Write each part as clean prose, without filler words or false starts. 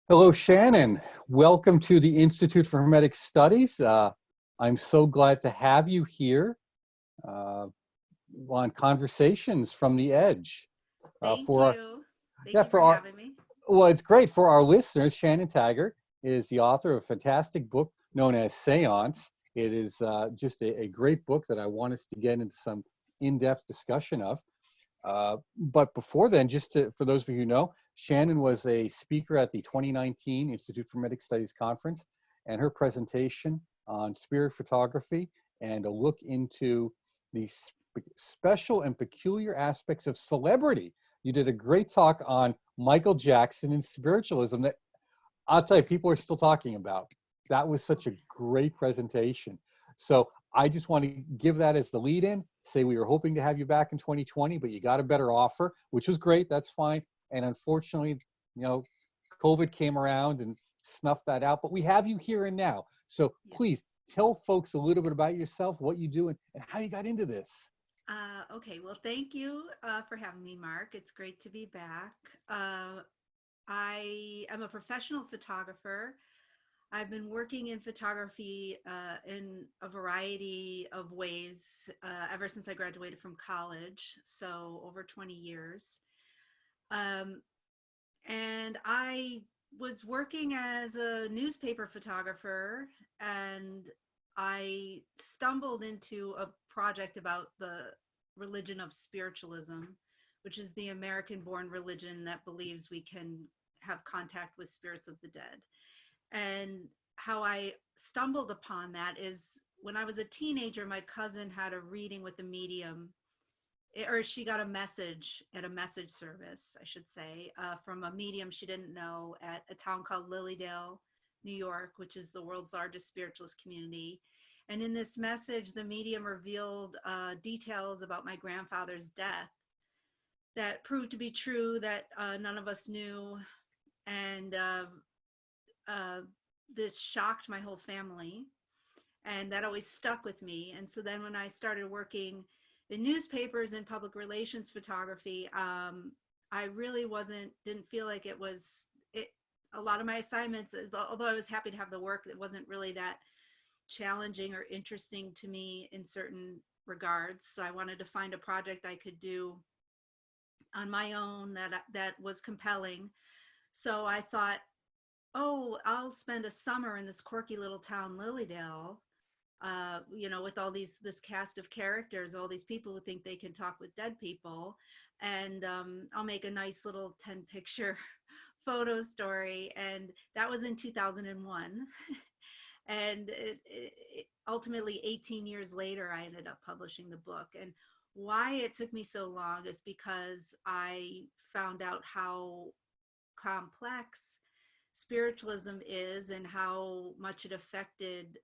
Hello, Shannon. Welcome to the Institute for Hermetic Studies. I'm so glad to have you here uh, on Conversations from the Edge. Thank For our, you. Thank yeah, you for for our, having me. well, it's great for our listeners. Shannon Taggart is the author of a fantastic book known as Seance. It is just a great book that I want us to get into some in-depth discussion of. But before then, for those of you who know, Shannon was a speaker at the 2019 Institute for Medic Studies Conference, and her presentation on spirit photography and a look into the special and peculiar aspects of celebrity. You did a great talk on Michael Jackson and spiritualism that I'll tell you, people are still talking about. That was such a great presentation. So I just want to give that as the lead in, say we were hoping to have you back in 2020, but you got a better offer, which was great. That's fine. And unfortunately, COVID came around and snuffed that out, but we have you here and now. So Yeah. please tell folks a little bit about yourself, what you do, and how you got into this. Okay. Well, thank you for having me, Mark. It's great to be back. I am a professional photographer. I've been working in photography in a variety of ways ever since I graduated from college, so over 20 years. Um, and I was working as a newspaper photographer, and I stumbled into a project about the religion of spiritualism, which is the American born religion that believes we can have contact with spirits of the dead. And how I stumbled upon that is when I was a teenager, my cousin had a reading with a medium, or she got a message at a message service, I should say, from a medium she didn't know at a town called Lilydale, New York, which is the world's largest spiritualist community. And in this message, the medium revealed details about my grandfather's death that proved to be true, that none of us knew. And uh, this shocked my whole family. And that always stuck with me. And so then when I started working in newspapers and public relations photography, I really didn't feel like it was it. A lot of my assignments, although I was happy to have the work, it wasn't really that challenging or interesting to me in certain regards. So I wanted to find a project I could do on my own that was compelling. So I thought, oh, I'll spend a summer in this quirky little town, Lilydale, with all this cast of characters, all these people who think they can talk with dead people, and I'll make a nice little 10 picture photo story. And that was in 2001. And ultimately 18 years later, I ended up publishing the book. And why it took me so long is because I found out how complex spiritualism is and how much it affected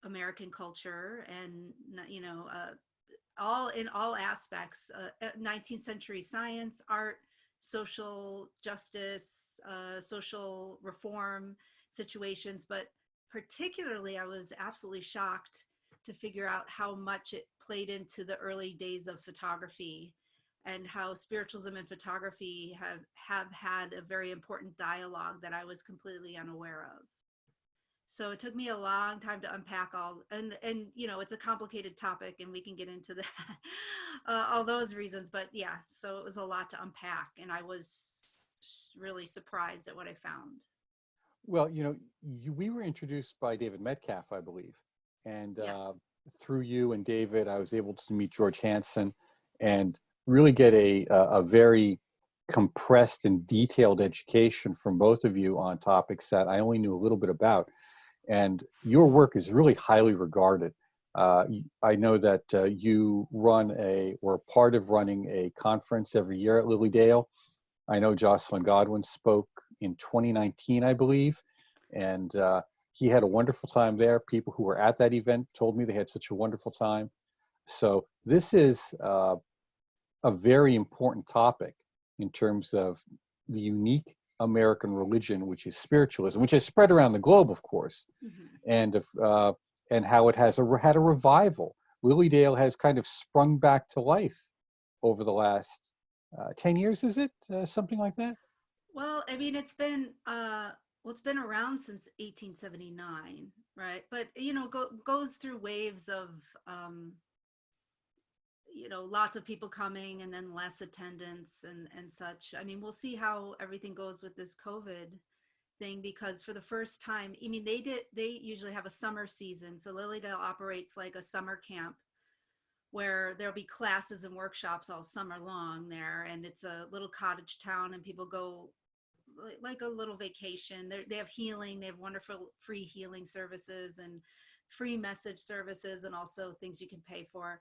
American culture, and all aspects, 19th century science, art, social justice, social reform situations. But particularly, I was absolutely shocked to figure out how much it played into the early days of photography, and how spiritualism and photography have had a very important dialogue that I was completely unaware of. So it took me a long time to unpack and it's a complicated topic, and we can get into that, all those reasons. But yeah, so it was a lot to unpack, and I was really surprised at what I found. Well, we were introduced by David Metcalf, I believe, and Yes. through you and David, I was able to meet George Hansen and really get a very compressed and detailed education from both of you on topics that I only knew a little bit about. And your work is really highly regarded. I know that you were part of running a conference every year at Lilydale. I know Jocelyn Godwin spoke in 2019, I believe, and he had a wonderful time there. People who were at that event told me they had such a wonderful time. So this is a very important topic in terms of the unique American religion, which is spiritualism, which has spread around the globe, of course, Mm-hmm. and how it has had a revival. Lilydale has kind of sprung back to life over the last 10 years, is it? Something like that? Well, I mean, it's been well, it's been around since 1879, right? But goes through waves of lots of people coming and then less attendance and such. I mean, we'll see how everything goes with this COVID thing, because for the first time, I mean, they usually have a summer season. So Lilydale operates like a summer camp where there'll be classes and workshops all summer long there. And it's a little cottage town and people go like a little vacation. They have healing. They have wonderful free healing services and free message services and also things you can pay for.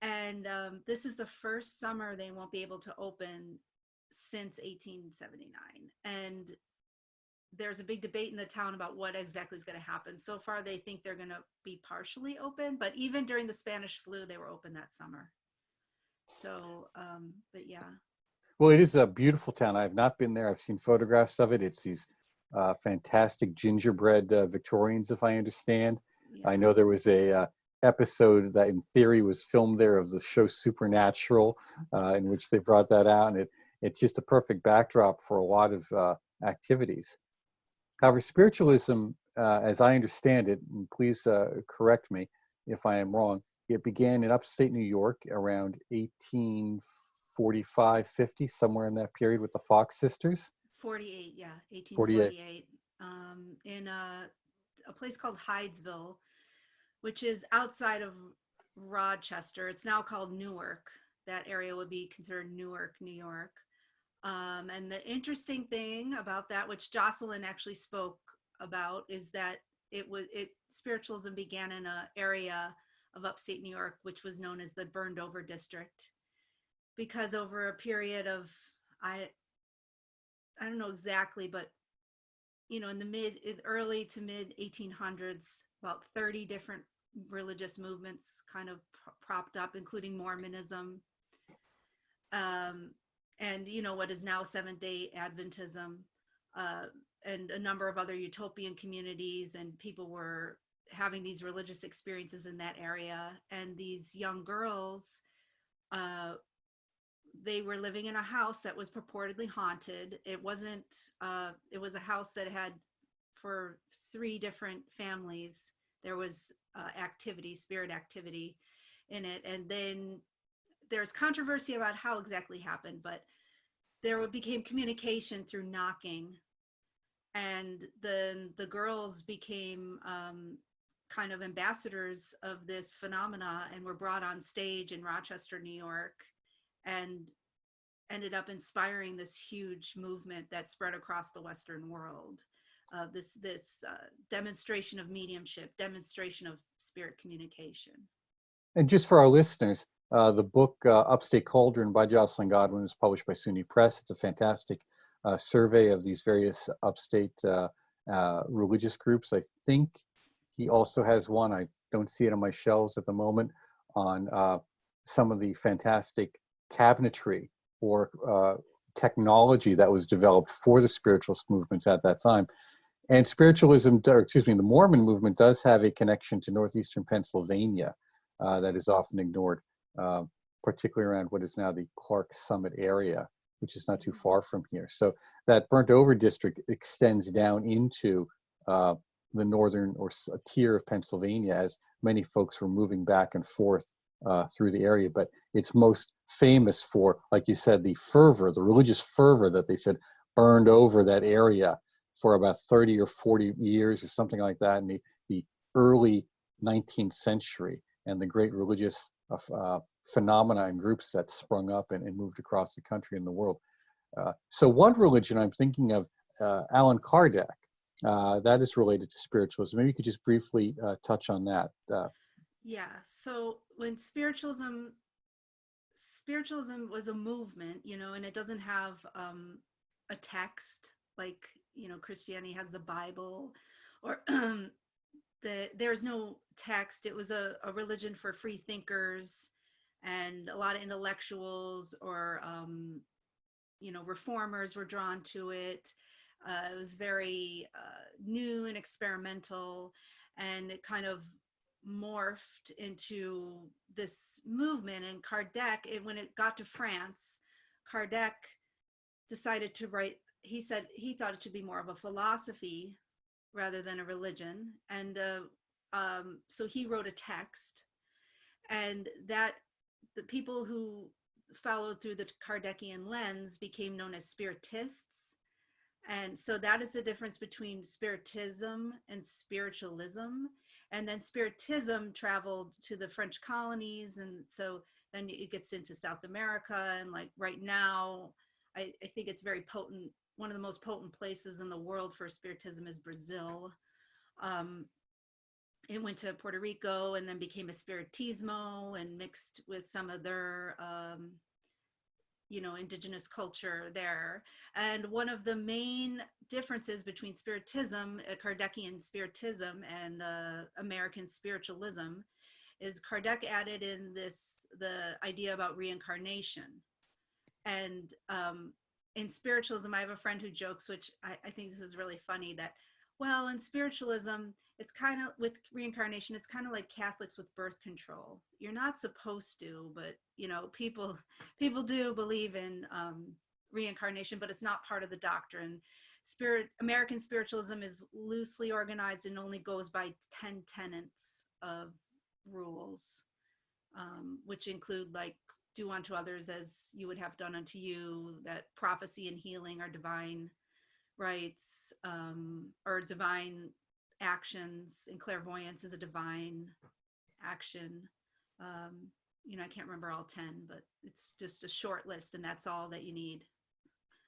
And this is the first summer they won't be able to open since 1879. And there's a big debate in the town about what exactly is going to happen. So far, they think they're going to be partially open, but even during the Spanish flu, they were open that summer. So, but yeah. Well, it is a beautiful town. I have not been there. I've seen photographs of it. It's these fantastic gingerbread Victorians, if I understand. Yeah. I know there was a episode that, in theory, was filmed there of the show Supernatural, in which they brought that out, and it's just a perfect backdrop for a lot of activities. However, spiritualism, as I understand it, and please correct me if I am wrong, it began in upstate New York around 1845, 50, somewhere in that period with the Fox sisters. 48, yeah, 48. 1848, in a place called Hydesville, which is outside of Rochester. It's now called Newark. That area would be considered Newark, New York. And the interesting thing about that, which Jocelyn actually spoke about, is that spiritualism began in an area of upstate New York, which was known as the Burned Over District, because over a period of I don't know exactly, but in the early to mid 1800s, about 30 different religious movements kind of propped up, including Mormonism. And what is now Seventh-day Adventism, and a number of other utopian communities, and people were having these religious experiences in that area. And these young girls, they were living in a house that was purportedly haunted. It wasn't, it was a house that had, for 3 different families, there was spirit activity in it. And then there's controversy about how exactly happened, but there became communication through knocking, and then the girls became kind of ambassadors of this phenomena and were brought on stage in Rochester, New York, and ended up inspiring this huge movement that spread across the Western world. This demonstration of mediumship, demonstration of spirit communication. And just for our listeners, the book Upstate Cauldron by Jocelyn Godwin was published by SUNY Press. It's a fantastic survey of these various upstate religious groups. I think he also has one, I don't see it on my shelves at the moment, on some of the fantastic cabinetry or technology that was developed for the spiritualist movements at that time. And the Mormon movement does have a connection to northeastern Pennsylvania that is often ignored, particularly around what is now the Clark Summit area, which is not too far from here. So that burnt over district extends down into the northern or a tier of Pennsylvania, as many folks were moving back and forth through the area. But it's most famous for, like you said, the religious fervor that they said burned over that area for about 30 or 40 years or something like that in the early 19th century, and the great religious phenomena and groups that sprung up and moved across the country and the world. So one religion I'm thinking of, Allan Kardec, that is related to spiritualism. Maybe you could just briefly touch on that. Yeah, so when spiritualism was a movement, and it doesn't have a text like Christianity has the Bible, or there's no text. It was a religion for free thinkers and a lot of intellectuals, or reformers were drawn to it. It was very new and experimental, and it kind of morphed into this movement. And Kardec, when it got to France, Kardec decided to write he said he thought it should be more of a philosophy rather than a religion. And so he wrote a text, and that the people who followed through the Kardecian lens became known as spiritists. And so that is the difference between spiritism and spiritualism. And then spiritism traveled to the French colonies. And so then it gets into South America. And like right now, I think it's very potent. One of the most potent places in the world for spiritism is Brazil. Um, it went to Puerto Rico and then became a spiritismo and mixed with some of their indigenous culture there. And one of the main differences between spiritism, Kardecian spiritism, and American spiritualism is Kardec added in the idea about reincarnation. And in spiritualism, I have a friend who jokes, which I think this is really funny, that, well, in spiritualism, it's kind of, with reincarnation, it's kind of like Catholics with birth control. You're not supposed to, but people do believe in reincarnation, but it's not part of the doctrine. American spiritualism is loosely organized and only goes by 10 tenets of rules, which include, like, do unto others as you would have done unto you, that prophecy and healing are divine rights, or divine actions, and clairvoyance is a divine action. I can't remember all 10, but it's just a short list, and that's all that you need.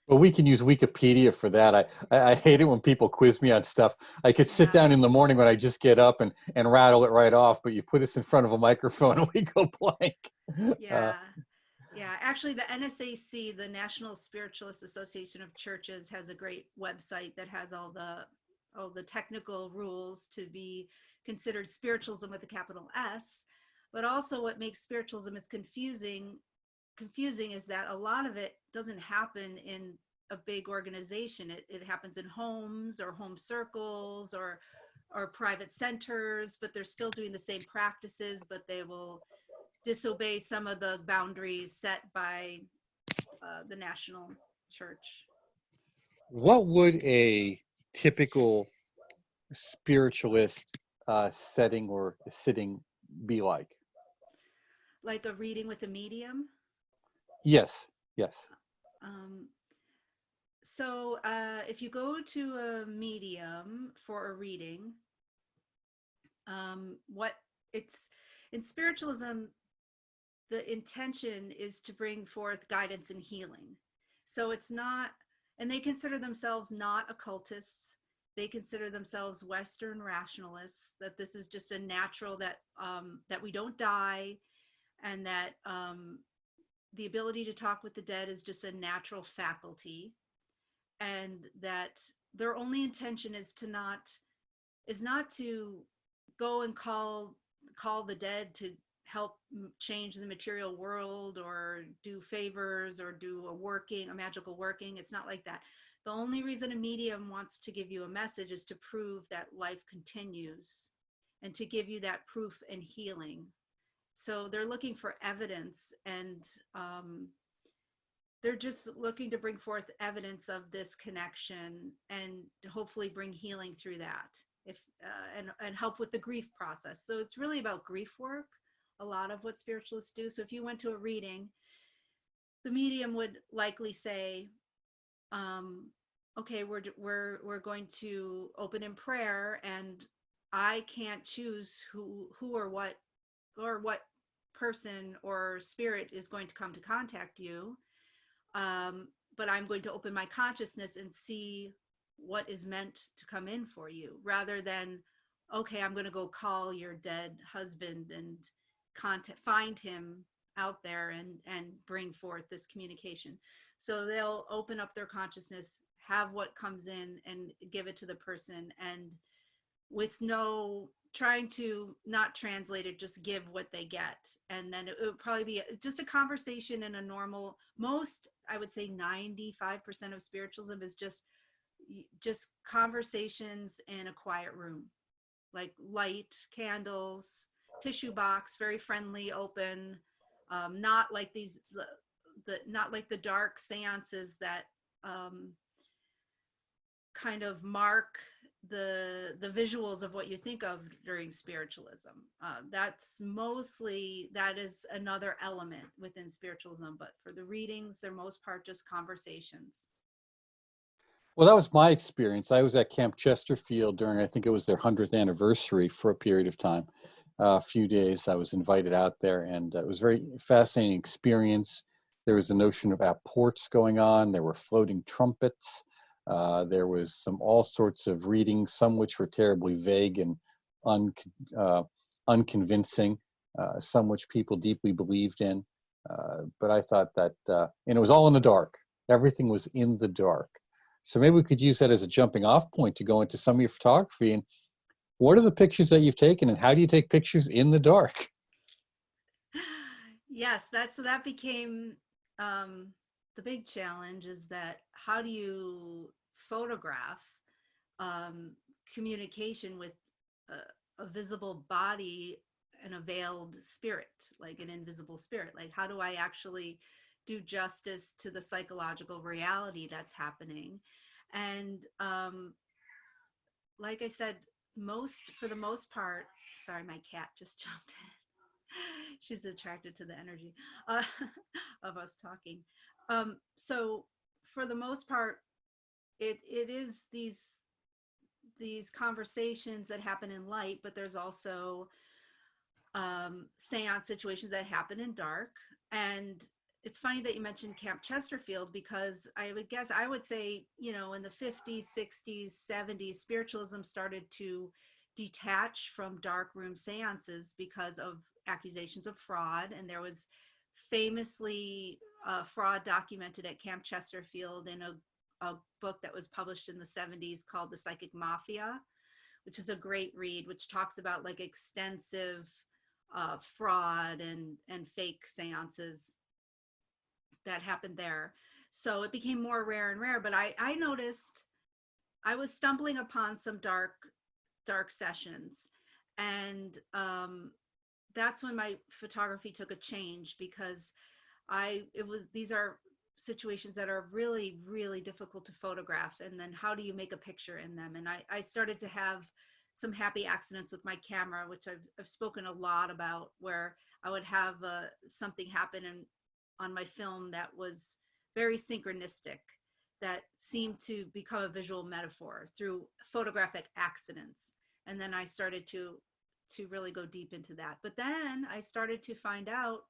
Well, we can use Wikipedia for that. I hate it when people quiz me on stuff. I could sit down in the morning when I just get up and rattle it right off, but you put us in front of a microphone and we go blank. Yeah. Yeah, actually, the NSAC, the National Spiritualist Association of Churches, has a great website that has all the technical rules to be considered spiritualism with a capital S. But also, what makes spiritualism is confusing is that a lot of it doesn't happen in a big organization. It happens in homes or home circles or private centers, but they're still doing the same practices, but they will disobey some of the boundaries set by the national church. What would a typical spiritualist setting or sitting be like? Like a reading with a medium? Yes. Um, so if you go to a medium for a reading, what it's in spiritualism, the intention is to bring forth guidance and healing. So it's not, and they consider themselves not occultists. They consider themselves Western rationalists, that this is just a natural, that we don't die, and that the ability to talk with the dead is just a natural faculty, and that their only intention is not to go and call the dead to help change the material world or do favors or do a magical working. It's not like that. The only reason a medium wants to give you a message is to prove that life continues and to give you that proof and healing. So they're looking for evidence, and they're just looking to bring forth evidence of this connection and to hopefully bring healing through that, and help with the grief process. So it's really about grief work, a lot of what spiritualists do. So if you went to a reading, the medium would likely say, okay, we're going to open in prayer, and I can't choose who or what person or spirit is going to come to contact you, but I'm going to open my consciousness and see what is meant to come in for you, rather than, okay, I'm going to go call your dead husband and find him out there and bring forth this communication. So they'll open up their consciousness, have what comes in, and give it to the person, and with no trying to not translate it, just give what they get. And then it would probably be just a conversation in a normal, I would say 95% of spiritualism is just conversations in a quiet room, like light, candles, tissue box, very friendly, open, not like the dark seances that kind of mark the visuals of what you think of during spiritualism. That is another element within spiritualism, but for the readings, they're most part just conversations. Well, that was my experience. I was at Camp Chesterfield during, I think it was their 100th anniversary for a period of time. A few days I was invited out there, and it was a very fascinating experience. There was a notion of apports going on. There were floating trumpets. There was all sorts of readings, some which were terribly vague and un, unconvincing, some which people deeply believed in. But I thought that, and it was all in the dark. Everything was in the dark. So maybe we could use that as a jumping off point to go into some of your photography. And what are the pictures that you've taken, and how do you take pictures in the dark? Yes, that became the big challenge, is that how do you photograph um, communication with a visible body and a veiled spirit, like an invisible spirit? Like, how do I actually do justice to the psychological reality that's happening? And like I said, for the most part, sorry, my cat just jumped in. She's attracted to the energy uh, of us talking. So for the most part, it is these conversations that happen in light, but there's also seance situations that happen in dark. And it's funny that you mentioned Camp Chesterfield, because I would say, in the 50s, 60s, 70s, spiritualism started to detach from dark room seances because of accusations of fraud. And there was famously fraud documented at Camp Chesterfield in a book that was published in the 70s called The Psychic Mafia, which is a great read, which talks about like extensive fraud and fake seances that happened there. So it became more rare and rare. But I noticed I was stumbling upon some dark sessions, and that's when my photography took a change, because these are situations that are really, really difficult to photograph. And then how do you make a picture in them? And I started to have some happy accidents with my camera, which I've spoken a lot about, where I would have something happen on my film that was very synchronistic, that seemed to become a visual metaphor through photographic accidents. And then I started to really go deep into that. But then I started to find out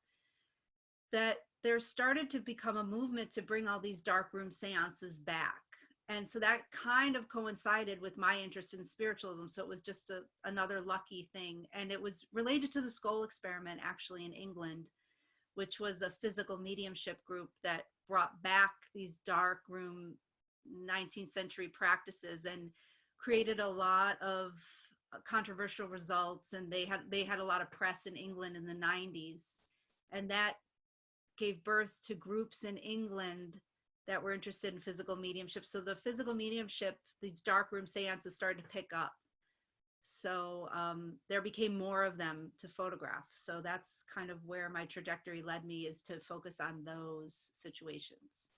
that there started to become a movement to bring all these dark room seances back. And so that kind of coincided with my interest in spiritualism. So it was just another lucky thing. And it was related to the Skull experiment, actually, in England, which was a physical mediumship group that brought back these dark room 19th century practices and created a lot of controversial results. And they had a lot of press in England in the 90s. And that gave birth to groups in England that were interested in physical mediumship. So the physical mediumship, these dark room seances, started to pick up. So there became more of them to photograph. So that's kind of where my trajectory led me, is to focus on those situations.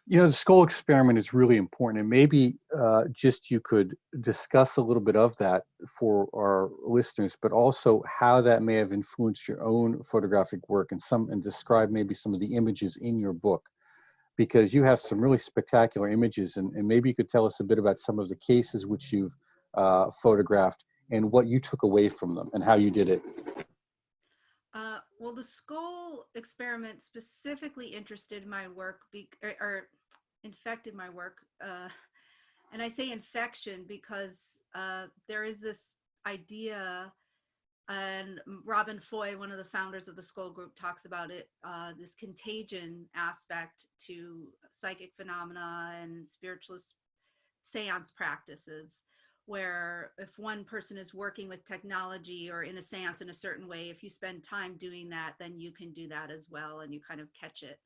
The skull experiment is really important, and maybe just you could discuss a little bit of that for our listeners, but also how that may have influenced your own photographic work, and describe maybe some of the images in your book, because you have some really spectacular images, and maybe you could tell us a bit about some of the cases which you've photographed and what you took away from them and how you did it. Well, the skull experiment specifically interested my work, or infected my work. And I say infection because there is this idea, and Robin Foy, one of the founders of the Skull Group, talks about it, this contagion aspect to psychic phenomena and spiritualist seance practices, where if one person is working with technology or in a seance in a certain way, if you spend time doing that, then you can do that as well, and you kind of catch it.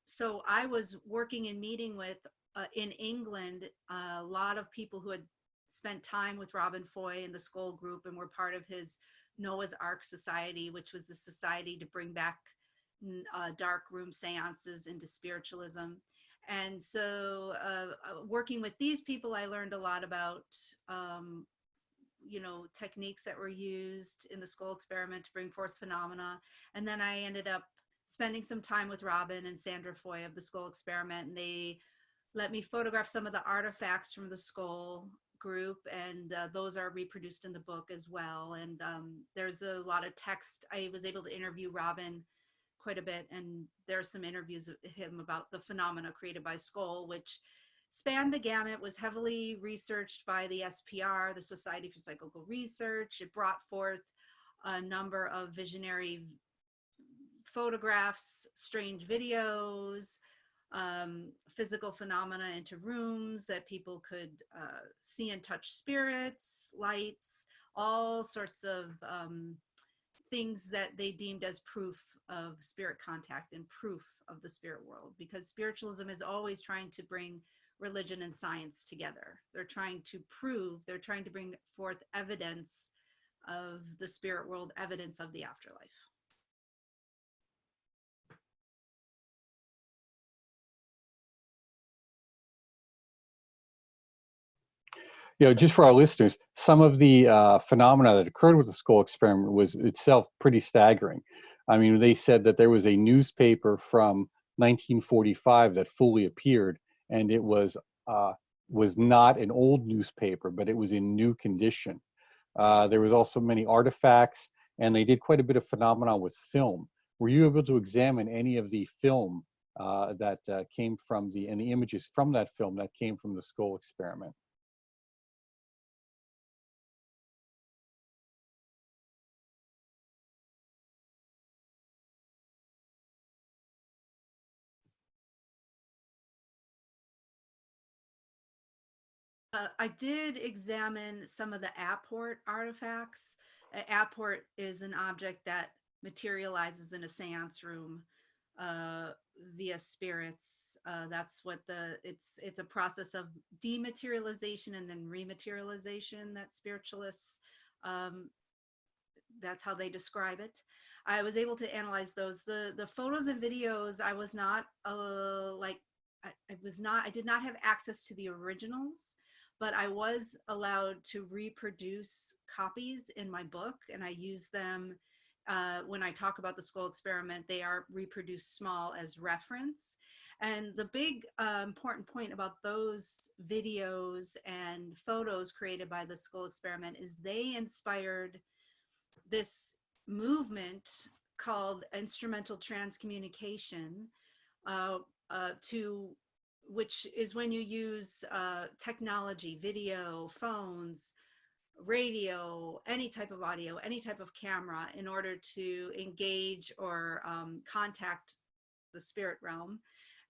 So I was working and meeting with, in England, a lot of people who had spent time with Robin Foy and the Skull Group and were part of his Noah's Ark Society, which was the society to bring back dark room seances into spiritualism. And so working with these people, I learned a lot about techniques that were used in the skull experiment to bring forth phenomena. And then I ended up spending some time with Robin and Sandra Foy of the skull experiment, and they let me photograph some of the artifacts from the skull group, and those are reproduced in the book as well. And there's a lot of text. I was able to interview Robin quite a bit, and there's some interviews of him about the phenomena created by skull, which spanned the gamut, was heavily researched by the SPR, the Society for Psychical Research. It brought forth a number of visionary photographs, strange videos, physical phenomena into rooms that people could see and touch, spirits, lights, all sorts of things that they deemed as proof of spirit contact and proof of the spirit world, because spiritualism is always trying to bring religion and science together. They're trying to bring forth evidence of the spirit world, evidence of the afterlife. Just for our listeners, some of the phenomena that occurred with the skull experiment was itself pretty staggering. I mean, they said that there was a newspaper from 1945 that fully appeared, and it was not an old newspaper, but it was in new condition. There was also many artifacts, and they did quite a bit of phenomena with film. Were you able to examine any of the film that came from and the images from that film that came from the skull experiment? I did examine some of the apport artifacts. Apport is an object that materializes in a seance room via spirits. That's what it's a process of dematerialization and then rematerialization that spiritualists, that's how they describe it. I was able to analyze those. The photos and videos, I was not I did not have access to the originals, but I was allowed to reproduce copies in my book, and I use them when I talk about the skull experiment. They are reproduced small as reference. And the big important point about those videos and photos created by the skull experiment is they inspired this movement called instrumental transcommunication, which is when you use technology, video, phones, radio, any type of audio, any type of camera, in order to engage or contact the spirit realm.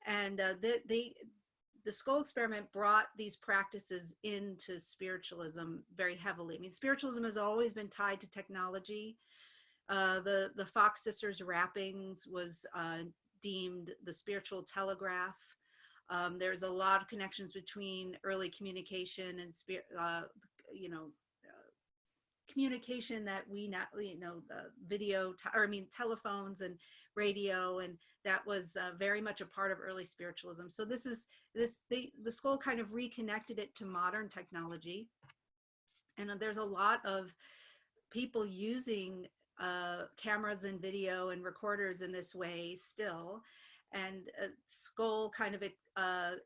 And the skull experiment brought these practices into spiritualism very heavily. I mean, spiritualism has always been tied to technology. The Fox sisters' wrappings was deemed the spiritual telegraph. There's a lot of connections between early communication and communication that we not, video, telephones and radio, and that was very much a part of early spiritualism. So the skull kind of reconnected it to modern technology, and there's a lot of people using cameras and video and recorders in this way still. And skull kind of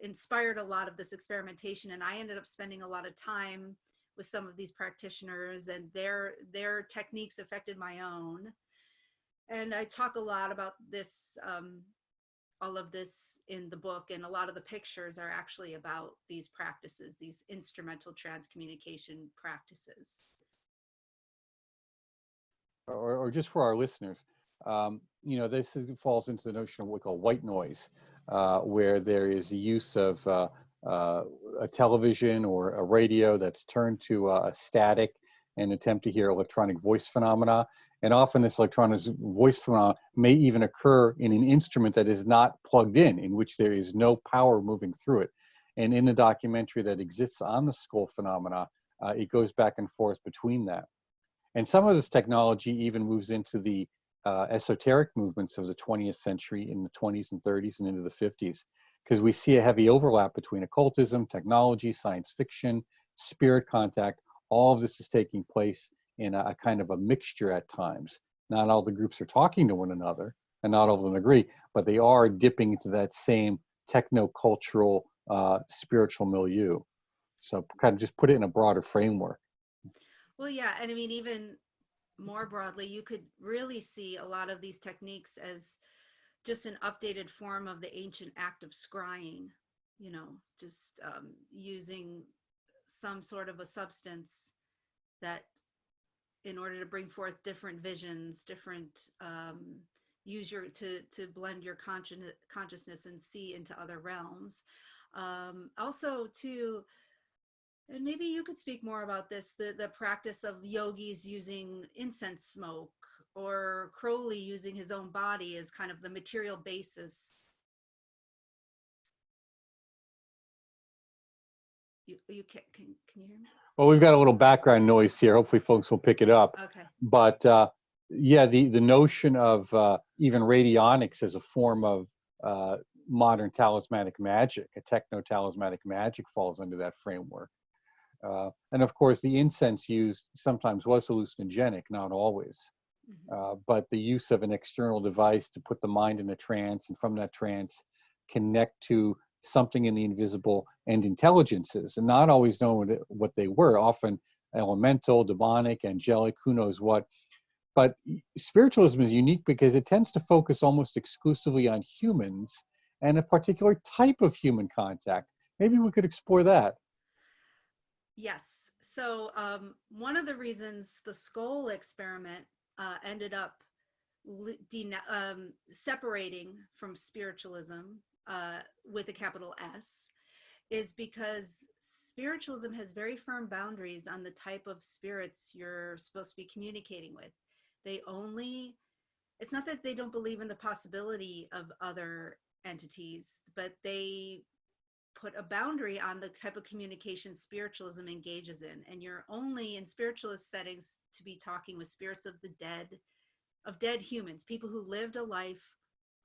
inspired a lot of this experimentation, and I ended up spending a lot of time with some of these practitioners, and their techniques affected my own. And I talk a lot about this, all of this in the book, and a lot of the pictures are actually about these practices, these instrumental transcommunication practices. Or just for our listeners, this falls into the notion of what we call white noise, where there is the use of a television or a radio that's turned to a static and attempt to hear electronic voice phenomena. And often this electronic voice phenomena may even occur in an instrument that is not plugged in which there is no power moving through it. And in the documentary that exists on the skull phenomena, it goes back and forth between that. And some of this technology even moves into the esoteric movements of the 20th century in the 20s and 30s and into the 50s, because we see a heavy overlap between occultism, technology, science fiction, spirit contact. All of this is taking place in a kind of a mixture at times. Not all the groups are talking to one another, and not all of them agree, but they are dipping into that same techno-cultural spiritual milieu. So kind of just put it in a broader framework. Well, yeah, and I mean, even more broadly, you could really see a lot of these techniques as just an updated form of the ancient act of scrying, just using some sort of a substance that, in order to bring forth different visions, different, use to blend your consciousness and see into other realms. Also, too, and maybe you could speak more about this, the practice of yogis using incense smoke, or Crowley using his own body as kind of the material basis. You can you hear me? Well, we've got a little background noise here. Hopefully folks will pick it up. Okay. But yeah, the notion of even radionics as a form of modern talismanic magic, a techno-talismanic magic, falls under that framework. And of course, the incense used sometimes was hallucinogenic, not always. But the use of an external device to put the mind in a trance, and from that trance connect to something in the invisible and intelligences, and not always know what they were, often elemental, demonic, angelic, who knows what. But spiritualism is unique because it tends to focus almost exclusively on humans and a particular type of human contact. Maybe we could explore that. Yes. So one of the reasons the skull experiment ended up separating from spiritualism with a capital S is because spiritualism has very firm boundaries on the type of spirits you're supposed to be communicating with. It's not that they don't believe in the possibility of other entities, but they put a boundary on the type of communication spiritualism engages in. And you're only in spiritualist settings to be talking with spirits of the dead, of dead humans, people who lived a life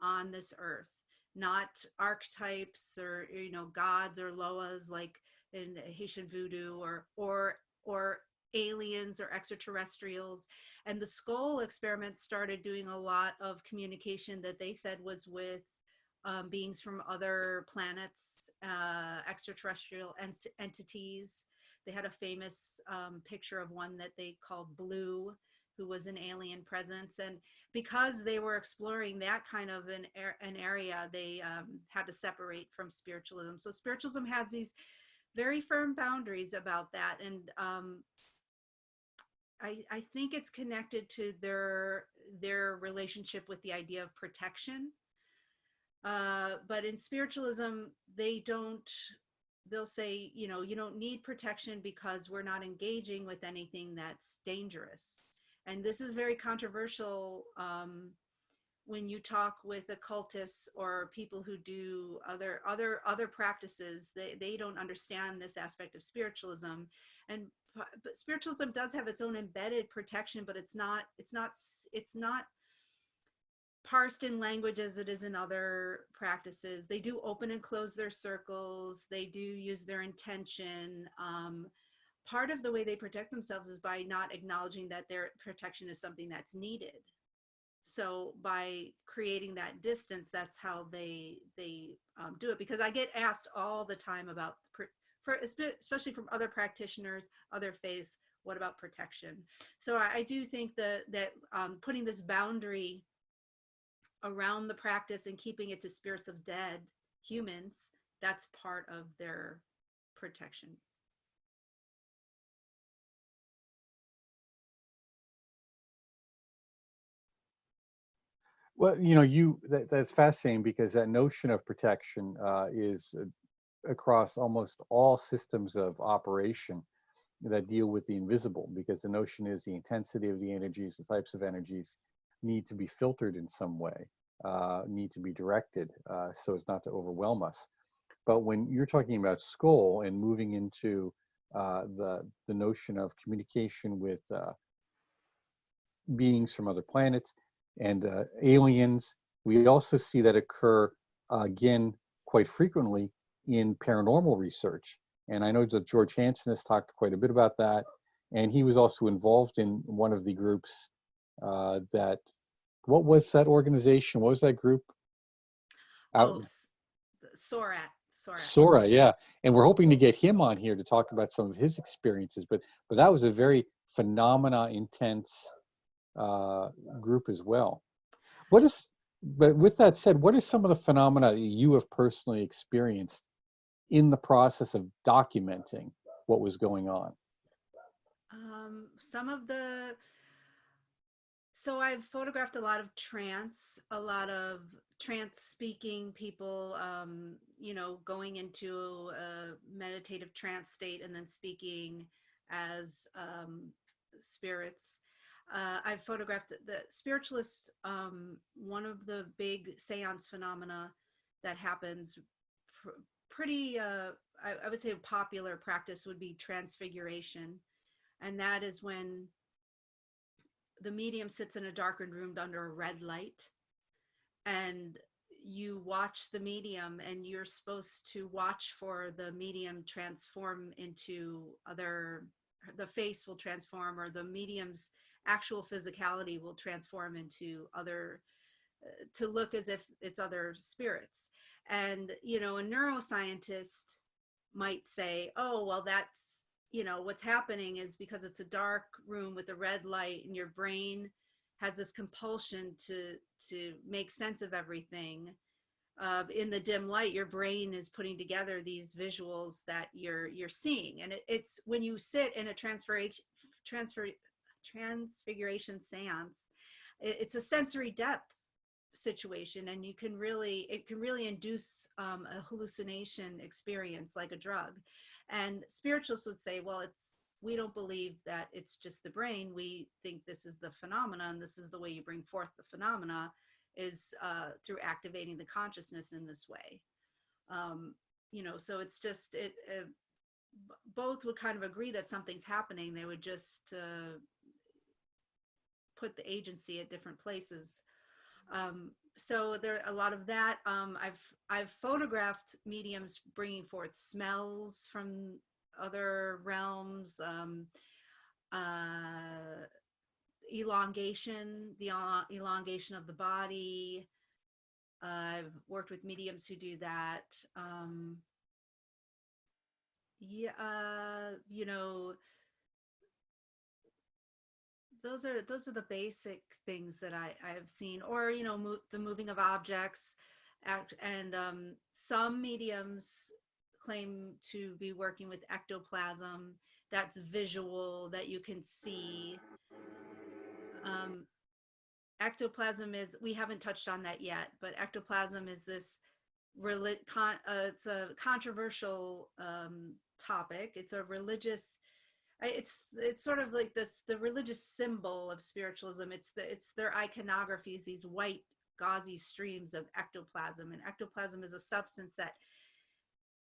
on this earth, not archetypes or gods or loas like in Haitian voodoo, or aliens or extraterrestrials. And the skull experiment started doing a lot of communication that they said was with beings from other planets, extraterrestrial entities. They had a famous picture of one that they called Blue, who was an alien presence. And because they were exploring that kind of an area, they had to separate from spiritualism. So spiritualism has these very firm boundaries about that. And I think it's connected to their relationship with the idea of protection. But in spiritualism, they'll say, you don't need protection because we're not engaging with anything that's dangerous. And this is very controversial when you talk with occultists or people who do other practices. They don't understand this aspect of spiritualism. But spiritualism does have its own embedded protection, but it's not parsed in language as it is in other practices. They do open and close their circles. They do use their intention. Part of the way they protect themselves is by not acknowledging that their protection is something that's needed. So by creating that distance, that's how they do it. Because I get asked all the time about, especially from other practitioners, other faiths, what about protection? So I do think that putting this boundary around the practice and keeping it to spirits of dead humans, that's part of their protection. Well, that's fascinating, because that notion of protection is across almost all systems of operation that deal with the invisible, because the notion is the intensity of the energies, the types of energies need to be filtered in some way, need to be directed so as not to overwhelm us. But when you're talking about skull and moving into the notion of communication with beings from other planets and aliens. We also see that occur again quite frequently in paranormal research. And I know that George Hansen has talked quite a bit about that. And he was also involved in one of the groups that, what was that organization? What was that group? Out Oh, SORAT. SORAT. Sora, yeah. And we're hoping to get him on here to talk about some of his experiences. But that was a very phenomena intense group as well. But with that said, what are some of the phenomena that you have personally experienced in the process of documenting what was going on? Some of the So I've photographed a lot of trance speaking people, going into a meditative trance state and then speaking as spirits. I've photographed the spiritualists. One of the big seance phenomena that happens pretty, I would say a popular practice would be transfiguration. And that is when the medium sits in a darkened room under a red light, and you watch the medium, and you're supposed to watch for the medium transform into the face will transform, or the medium's actual physicality will transform into to look as if it's other spirits. And a neuroscientist might say, oh, well, that's what's happening is because it's a dark room with a red light, and your brain has this compulsion to make sense of everything. In the dim light, your brain is putting together these visuals that you're seeing, and it's when you sit in a transfiguration seance, it's a sensory depth situation, and it can really induce a hallucination experience like a drug. And spiritualists would say, well, we don't believe that it's just the brain. We think this is the phenomena, and this is the way you bring forth the phenomena is through activating the consciousness in this way. So it's just both would kind of agree that something's happening. They would just put the agency at different places. So there a lot of that. I've photographed mediums bringing forth smells from other realms, elongation, the elongation of the body. I've worked with mediums who do that. Those are the basic things that I have seen, or the moving of objects, and some mediums claim to be working with ectoplasm. That's visual, that you can see. Ectoplasm is, we haven't touched on that yet, but ectoplasm is this it's a controversial topic. It's a religious. It's sort of like the religious symbol of spiritualism. It's their iconographies, these white gauzy streams of ectoplasm. And ectoplasm is a substance that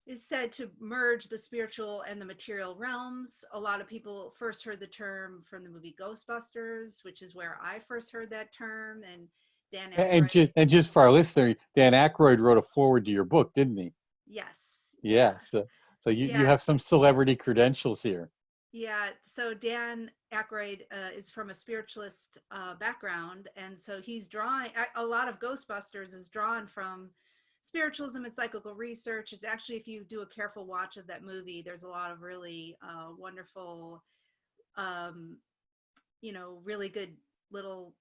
is said to merge the spiritual and the material realms. A lot of people first heard the term from the movie Ghostbusters, which is where I first heard that term. And Dan Aykroyd. And just for our listener, Dan Aykroyd wrote a foreword to your book, didn't he? Yes. Yeah. So you have some celebrity credentials here. Yeah, so Dan Aykroyd is from a spiritualist background, and so he's drawing a lot of Ghostbusters is drawn from spiritualism and cyclical research. It's actually, if you do a careful watch of that movie, there's a lot of really wonderful, really good little,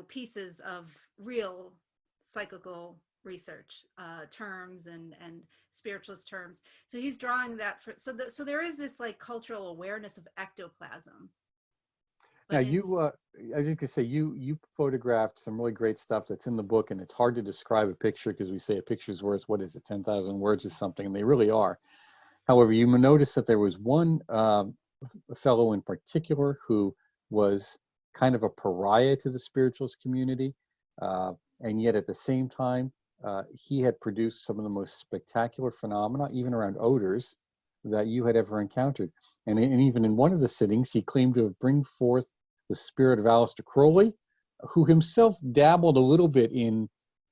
pieces of real cyclical research terms and spiritualist terms. So he's drawing that so there is this like cultural awareness of ectoplasm. Now you, as you could say, you photographed some really great stuff that's in the book, and it's hard to describe a picture because we say a picture's worth, what is it, 10,000 words or something, and they really are. However, you notice that there was one fellow in particular who was kind of a pariah to the spiritualist community, and yet at the same time, he had produced some of the most spectacular phenomena, even around odors, that you had ever encountered. And even in one of the sittings, he claimed to have bring forth the spirit of Aleister Crowley, who himself dabbled a little bit in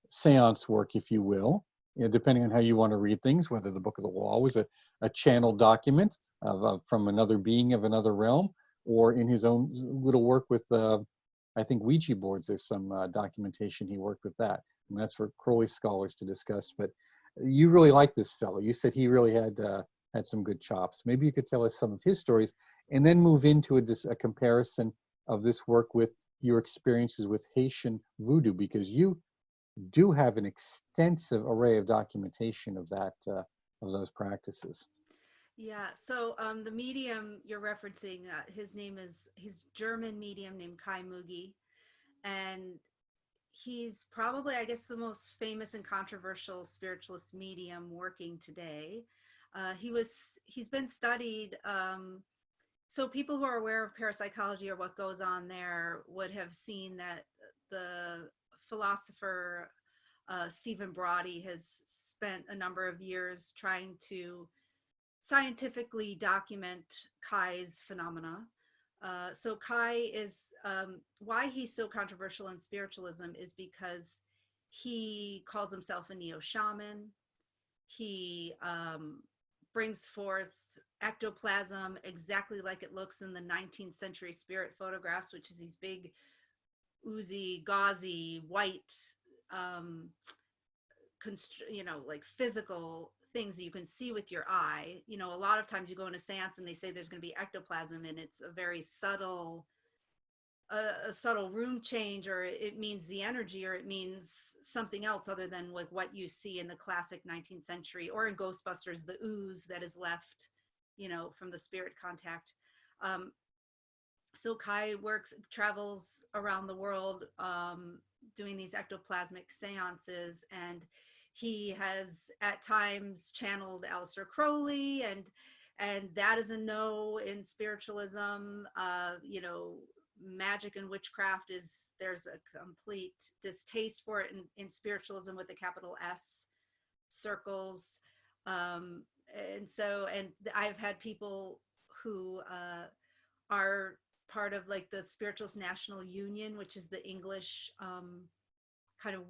seance work, if you will, depending on how you want to read things, whether the Book of the Law was a channeled document from another being of another realm, or in his own little work with, I think, Ouija boards. There's some documentation he worked with that. And that's for Crowley scholars to discuss. But you really like this fellow. You said he really had some good chops. Maybe you could tell us some of his stories, and then move into a comparison of this work with your experiences with Haitian voodoo, because you do have an extensive array of documentation of that, of those practices. Yeah, so the medium you're referencing, he's German medium named Kai Mugi, and he's probably, I guess, the most famous and controversial spiritualist medium working today. He's been studied. So people who are aware of parapsychology or what goes on there would have seen that the philosopher Stephen Brody has spent a number of years trying to scientifically document Kai's phenomena. So Kai is, why he's so controversial in spiritualism is because he calls himself a neo-shaman. He brings forth ectoplasm exactly like it looks in the 19th century spirit photographs, which is these big, oozy, gauzy, white, like physical things that you can see with your eye. A lot of times you go in a seance and they say there's going to be ectoplasm, and it's a very subtle, a subtle room change, or it means the energy, or it means something else other than like what you see in the classic 19th century, or in Ghostbusters, the ooze that is left, from the spirit contact. So Kai travels around the world, doing these ectoplasmic seances, and he has at times channeled Aleister Crowley, and that is a no in spiritualism. Magic and witchcraft there's a complete distaste for it in spiritualism with the capital S circles. And I've had people who are part of like the Spiritualist National Union, which is the English kind of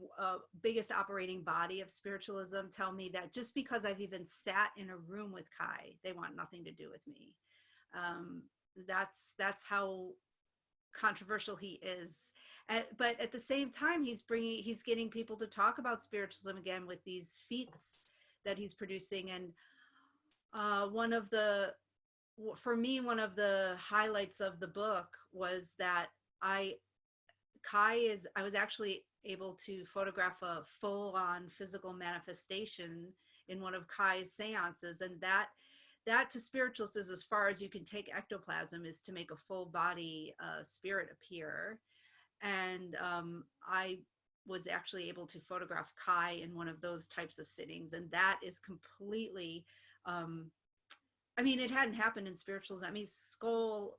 biggest operating body of spiritualism, tell me that just because I've even sat in a room with Kai, they want nothing to do with me. That's how controversial he is. But at the same time, he's getting people to talk about spiritualism again with these feats that he's producing. And for me, one of the highlights of the book was that I was actually able to photograph a full-on physical manifestation in one of Kai's seances, and that to spiritualists is as far as you can take ectoplasm, is to make a full body spirit appear. And I was actually able to photograph Kai in one of those types of sittings, and that is completely it hadn't happened in spiritualism. Skoll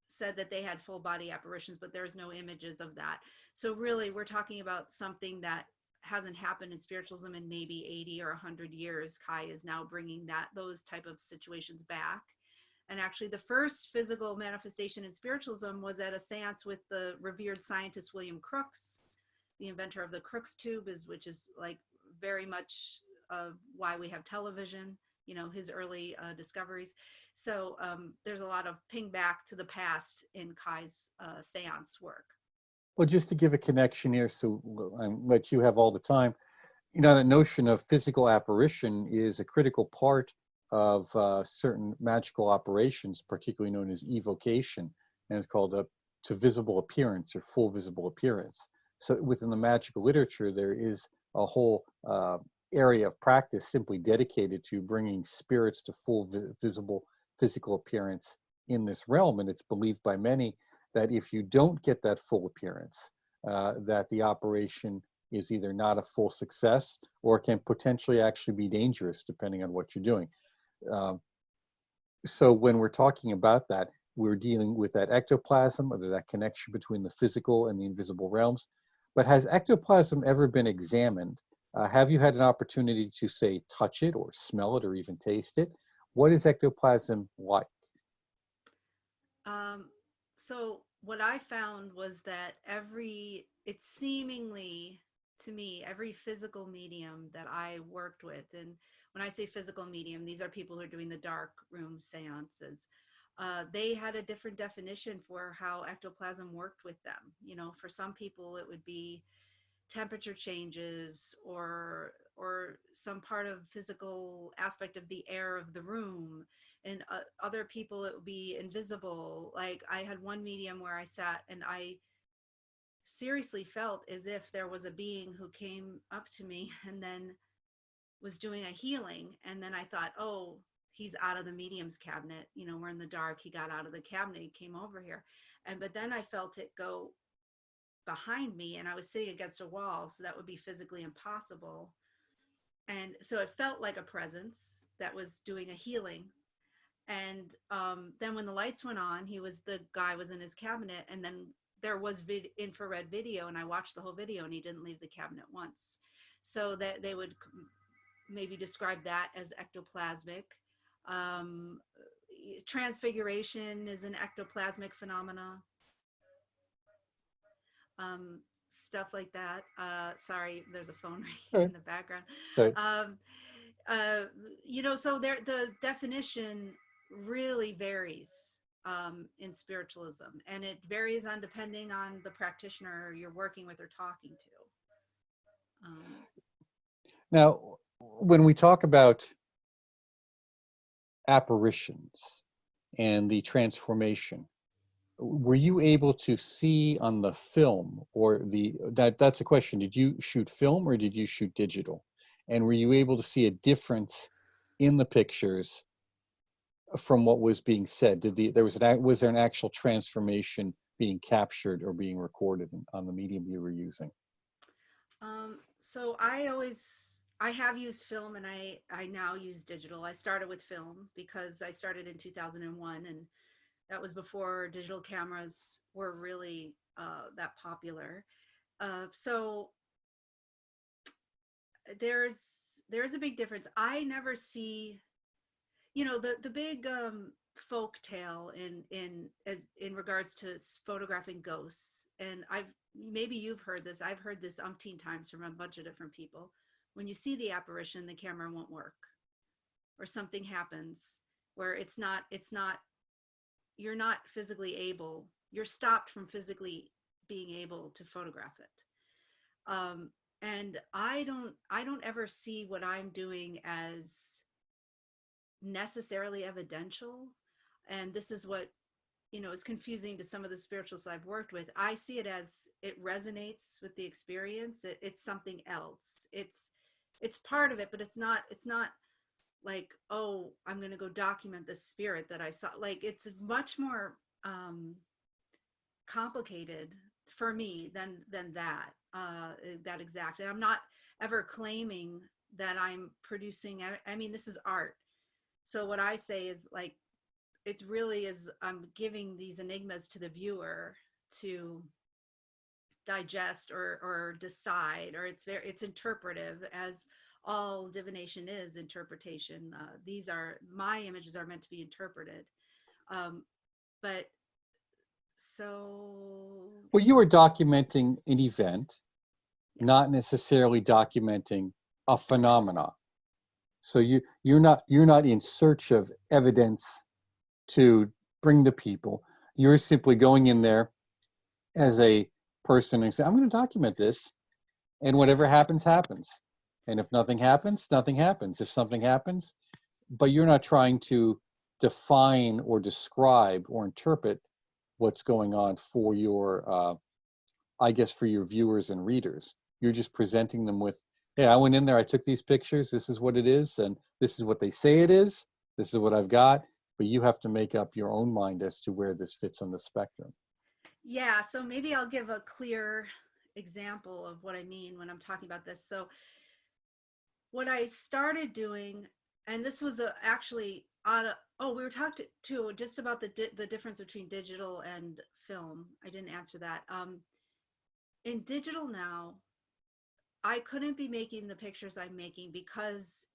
said that they had full body apparitions, but there's no images of that. So really, we're talking about something that hasn't happened in spiritualism in maybe 80 or 100 years. Kai is now bringing those type of situations back. And actually, the first physical manifestation in spiritualism was at a seance with the revered scientist William Crookes, the inventor of the Crookes tube, which is like very much why we have television. His early discoveries. So there's a lot of ping back to the past in Kai's seance work. Well, just to give a connection here, so I'll let you have all the time. The notion of physical apparition is a critical part of certain magical operations, particularly known as evocation, and it's called to visible appearance or full visible appearance. So within the magical literature, there is a whole area of practice simply dedicated to bringing spirits to full visible physical appearance in this realm. And it's believed by many that if you don't get that full appearance, that the operation is either not a full success or can potentially actually be dangerous depending on what you're doing. So when we're talking about that, we're dealing with that ectoplasm, or that connection between the physical and the invisible realms. But has ectoplasm ever been examined? Have you had an opportunity to, say, touch it or smell it or even taste it? What is ectoplasm like? So what I found was that it's seemingly to me, every physical medium that I worked with, and when I say physical medium, these are people who are doing the dark room seances. They had a different definition for how ectoplasm worked with them. You know, for some people, it would be temperature changes or some part of physical aspect of the air of the room, and other people it would be invisible. Like I had one medium where I sat and I seriously felt as if there was a being who came up to me and then was doing a healing, and then I thought, oh, he's out of the medium's cabinet, you know, we're in the dark, he got out of the cabinet, he came over here. And but then I felt it go behind me, and I was sitting against a wall, so that would be physically impossible. And so it felt like a presence that was doing a healing. And then when the lights went on, the guy was in his cabinet, and then there was infrared video, and I watched the whole video, and he didn't leave the cabinet once. So that they would maybe describe that as ectoplasmic. Um, Transfiguration is an ectoplasmic phenomena. Stuff like that. Sorry, there's a phone All ringing right. in the background. All right. Um, you know, so the definition really varies in spiritualism, and it varies on depending on the practitioner you're working with or talking to. Now, when we talk about apparitions and the transformation, were you able to see on the film, or that's a question, did you shoot film or did you shoot digital? And were you able to see a difference in the pictures from what was being said? Was there an actual transformation being captured or being recorded on the medium you were using? So I have used film, and I now use digital. I started with film because I started in 2001, and that was before digital cameras were really that popular. So there's there's a big difference. I never see, you know, the big folk tale in regards to photographing ghosts. And I've maybe you've heard this. I've heard this umpteen times from a bunch of different people. When you see the apparition, the camera won't work, or something happens where it's not you're not physically able, you're stopped from physically being able to photograph it. And I don't ever see what I'm doing as necessarily evidential. And this is what, you know, is confusing to some of the spiritualists I've worked with. I see it as it resonates with the experience. It's something else. It's part of it, but it's not like, oh, I'm going to go document the spirit that I saw. Like it's much more complicated for me than that exact. And I'm not ever claiming that I'm producing. I mean, this is art. So what I say is like, it really is, I'm giving these enigmas to the viewer to digest or decide, or it's interpretive, as all divination is interpretation. These are my images are meant to be interpreted. But so Well, you were documenting an event, yeah. not necessarily documenting a phenomena. So you're not in search of evidence to bring to people. You're simply going in there as a person and say, I'm going to document this, and whatever happens, happens. And if nothing happens, nothing happens. If something happens, but you're not trying to define or describe or interpret what's going on for I guess, for your viewers and readers. You're just presenting them with, hey, I went in there, I took these pictures, this is what it is, and this is what they say it is, this is what I've got, but you have to make up your own mind as to where this fits on the spectrum. Yeah, so maybe I'll give a clear example of what I mean when I'm talking about this. So what I started doing, and this was actually we were talking to just about the difference between digital and film. I didn't answer that. In digital now, I couldn't be making the pictures I'm making because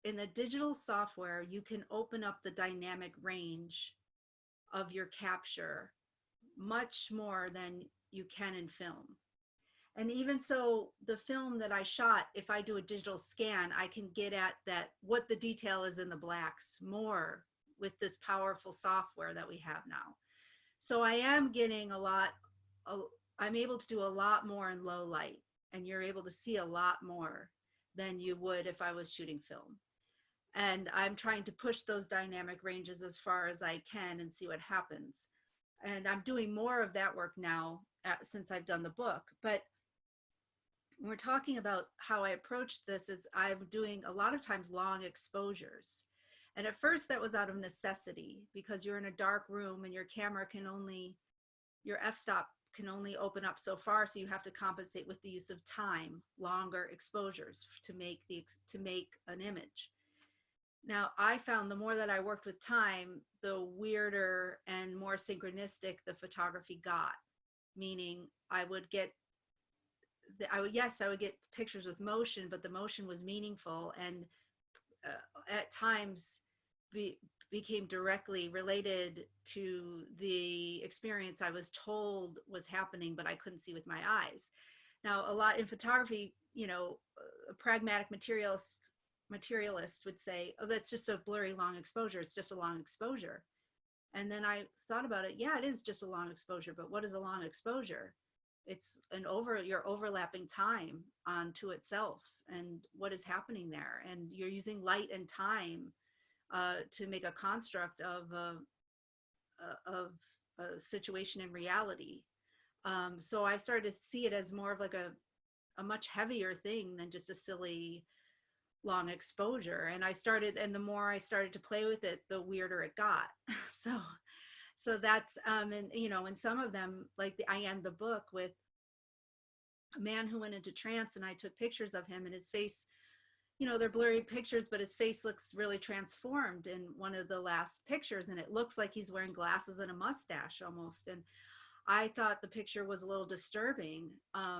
in the digital software, you can open up the dynamic range of your capture much more than you can in film. And even so, the film that I shot, if I do a digital scan, I can get at that, what the detail is in the blacks more with this powerful software that we have now. So I am getting a lot, I'm able to do a lot more in low light, and you're able to see a lot more than you would if I was shooting film. And I'm trying to push those dynamic ranges as far as I can and see what happens. And I'm doing more of that work now since I've done the book. But we're talking about how I approached this is I'm doing a lot of times long exposures. And at first that was out of necessity, because you're in a dark room and your camera can only, your f-stop can only open up so far, so you have to compensate with the use of time, longer exposures to make an image. Now, I found the more that I worked with time, the weirder and more synchronistic the photography got. Meaning, I would get pictures with motion, but the motion was meaningful, and at times became directly related to the experience I was told was happening, but I couldn't see with my eyes. Now, a lot in photography, a pragmatic materialist would say, oh, that's just a blurry long exposure. It's just a long exposure. And then I thought about it. Yeah, it is just a long exposure, but what is a long exposure? It's you're overlapping time onto itself and what is happening there. And you're using light and time to make a construct of a situation in reality. So I started to see it as more of like a much heavier thing than just a silly long exposure. And the more I started to play with it, the weirder it got. So that's and in some of them, like I end the book with a man who went into trance, and I took pictures of him, and his face, they're blurry pictures, but his face looks really transformed in one of the last pictures, and it looks like he's wearing glasses and a mustache almost. And I thought the picture was a little disturbing,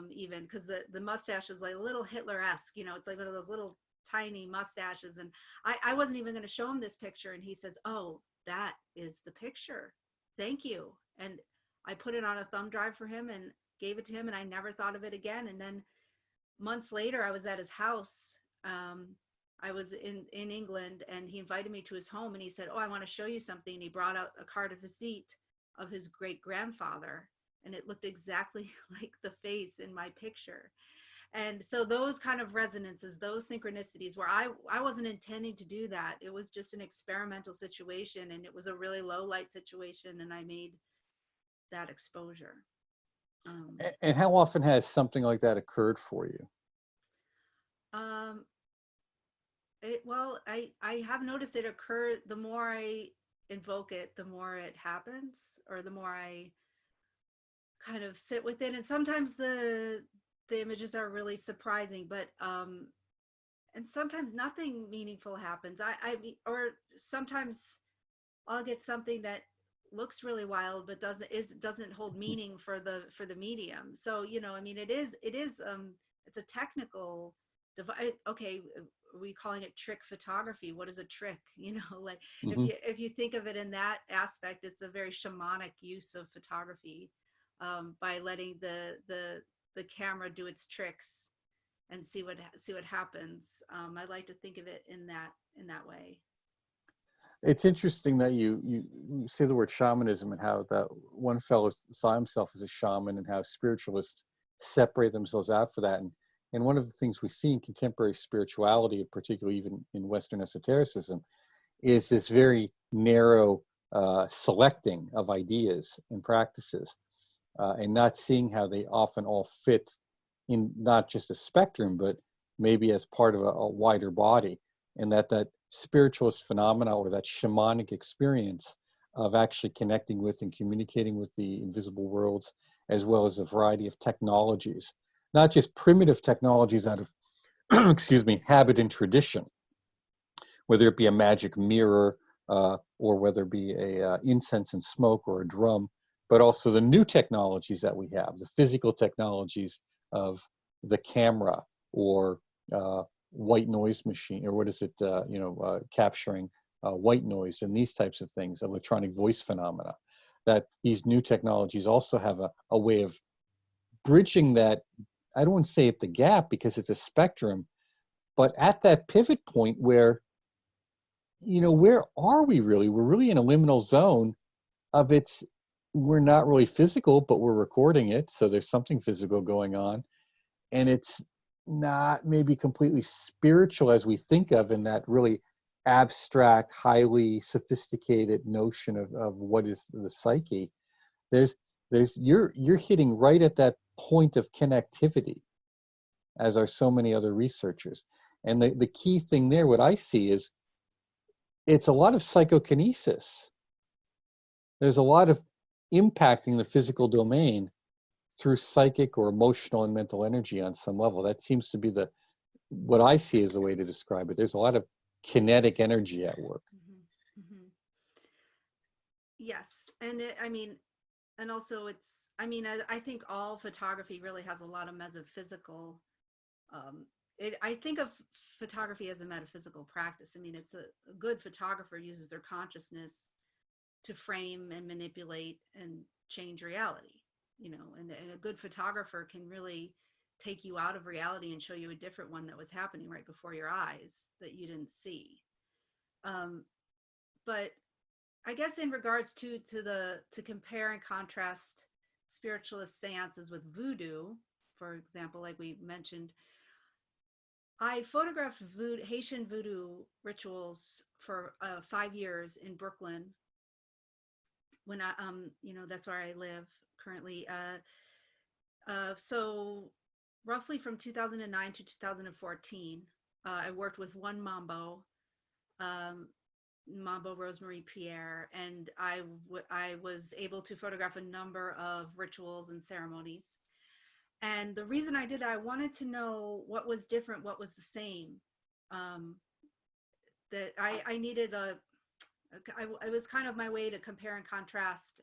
even because the mustache is like a little Hitler-esque, it's like one of those little tiny mustaches. And I wasn't even going to show him this picture, and he says, "Oh, that is the picture. Thank you." And I put it on a thumb drive for him and gave it to him, and I never thought of it again. And then months later, I was at his house. I was in England, and he invited me to his home, and he said, "Oh, I want to show you something." And he brought out a card of visite of his great grandfather, and it looked exactly like the face in my picture. And so those kind of resonances, those synchronicities where I wasn't intending to do that. It was just an experimental situation, and it was a really low light situation, and I made that exposure. And how often has something like that occurred for you? I have noticed it occur. The more I invoke it, the more it happens, or the more I kind of sit with it. And sometimes the images are really surprising, but and sometimes nothing meaningful happens. Or sometimes I'll get something that looks really wild, but doesn't hold meaning for the medium. So it is it's a technical device. Okay, are we calling it trick photography? What is a trick? Like Mm-hmm. if you think of it in that aspect, it's a very shamanic use of photography, by letting the camera do its tricks and see what happens. I like to think of it in that way. It's interesting that you say the word shamanism, and how that one fellow saw himself as a shaman, and how spiritualists separate themselves out for that. And one of the things we see in contemporary spirituality, particularly even in Western esotericism, is this very narrow selecting of ideas and practices, and not seeing how they often all fit in not just a spectrum, but maybe as part of a wider body. And that spiritualist phenomena, or that shamanic experience of actually connecting with and communicating with the invisible worlds, as well as a variety of technologies, not just primitive technologies out of excuse me, habit and tradition, whether it be a magic mirror, or whether it be a incense and smoke, or a drum, but also the new technologies that we have, the physical technologies of the camera, or white noise machine, or what is it, capturing white noise, and these types of things, electronic voice phenomena. that these new technologies also have a way of bridging that. I don't want to say at the gap because it's a spectrum, but at that pivot point where, where are we really? We're really in a liminal zone of we're not really physical, but we're recording it. So there's something physical going on. And it's not maybe completely spiritual as we think of in that really abstract, highly sophisticated notion of what is the psyche. There's you're hitting right at that point of connectivity, as are so many other researchers. And the key thing there, what I see is it's a lot of psychokinesis. There's a lot of impacting the physical domain through psychic or emotional and mental energy on some level. That seems to be what I see as the way to describe it. There's a lot of kinetic energy at work. Mm-hmm. Mm-hmm. Yes. And and also I think all photography really has a lot of metaphysical, I think of photography as a metaphysical practice. It's a good photographer uses their consciousness to frame and manipulate and change reality, and a good photographer can really take you out of reality and show you a different one that was happening right before your eyes that you didn't see. But I guess in regards to compare and contrast spiritualist seances with voodoo, for example, like we mentioned, I photographed Haitian voodoo rituals for 5 years in Brooklyn when that's where I live currently. So roughly from 2009 to 2014, I worked with one Mambo, Mambo Rosemary Pierre, and I was able to photograph a number of rituals and ceremonies. And the reason I did that, I wanted to know what was different, what was the same. That I needed it was kind of my way to compare and contrast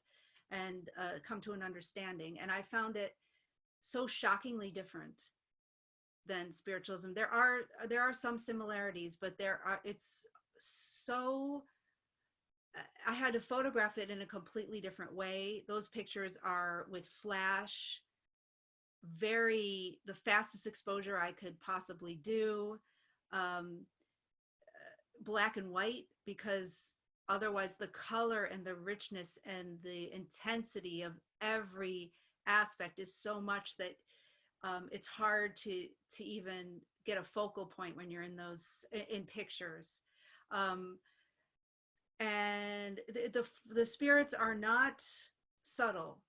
and come to an understanding. And I found it so shockingly different than spiritualism. There are some similarities, but it's so, I had to photograph it in a completely different way. Those pictures are with flash, the fastest exposure I could possibly do, black and white, because otherwise the color and the richness and the intensity of every aspect is so much that it's hard to even get a focal point when you're in pictures. And the spirits are not subtle.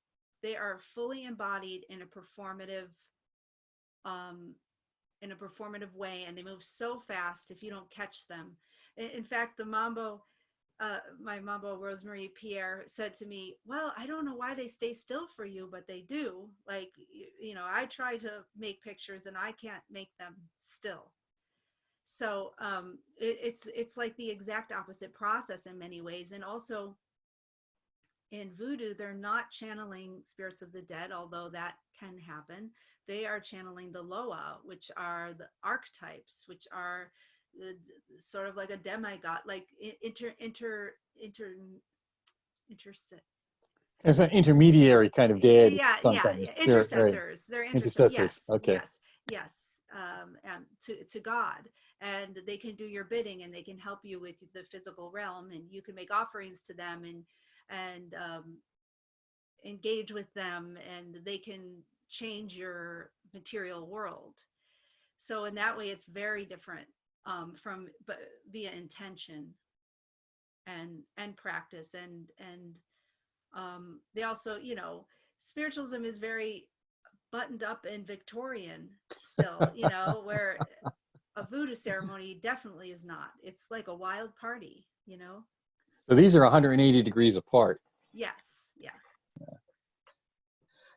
They are fully embodied in a performative way, and they move so fast if you don't catch them. In fact, the Mambo, my Mambo Rosemary Pierre said to me, "Well, I don't know why they stay still for you, but they do. Like, I try to make pictures and I can't make them still." So it's like the exact opposite process in many ways. And also in voodoo, they're not channeling spirits of the dead, although that can happen. They are channeling the Loa, which are the archetypes, which are sort of like a demigod, like There's an intermediary kind of deity, yeah, some yeah, kind of yeah, spirit, right? intercessors. They're Intercessors. yes, Okay. yes, yes, and to God, and they can do your bidding, and they can help you with the physical realm, and you can make offerings to them, and engage with them, and they can change your material world. So in that way, it's very different, but via intention and practice, and they also, spiritualism is very buttoned up and Victorian still, where a voodoo ceremony definitely is not. It's like a wild party. So these are 180 degrees apart. Yes, yeah.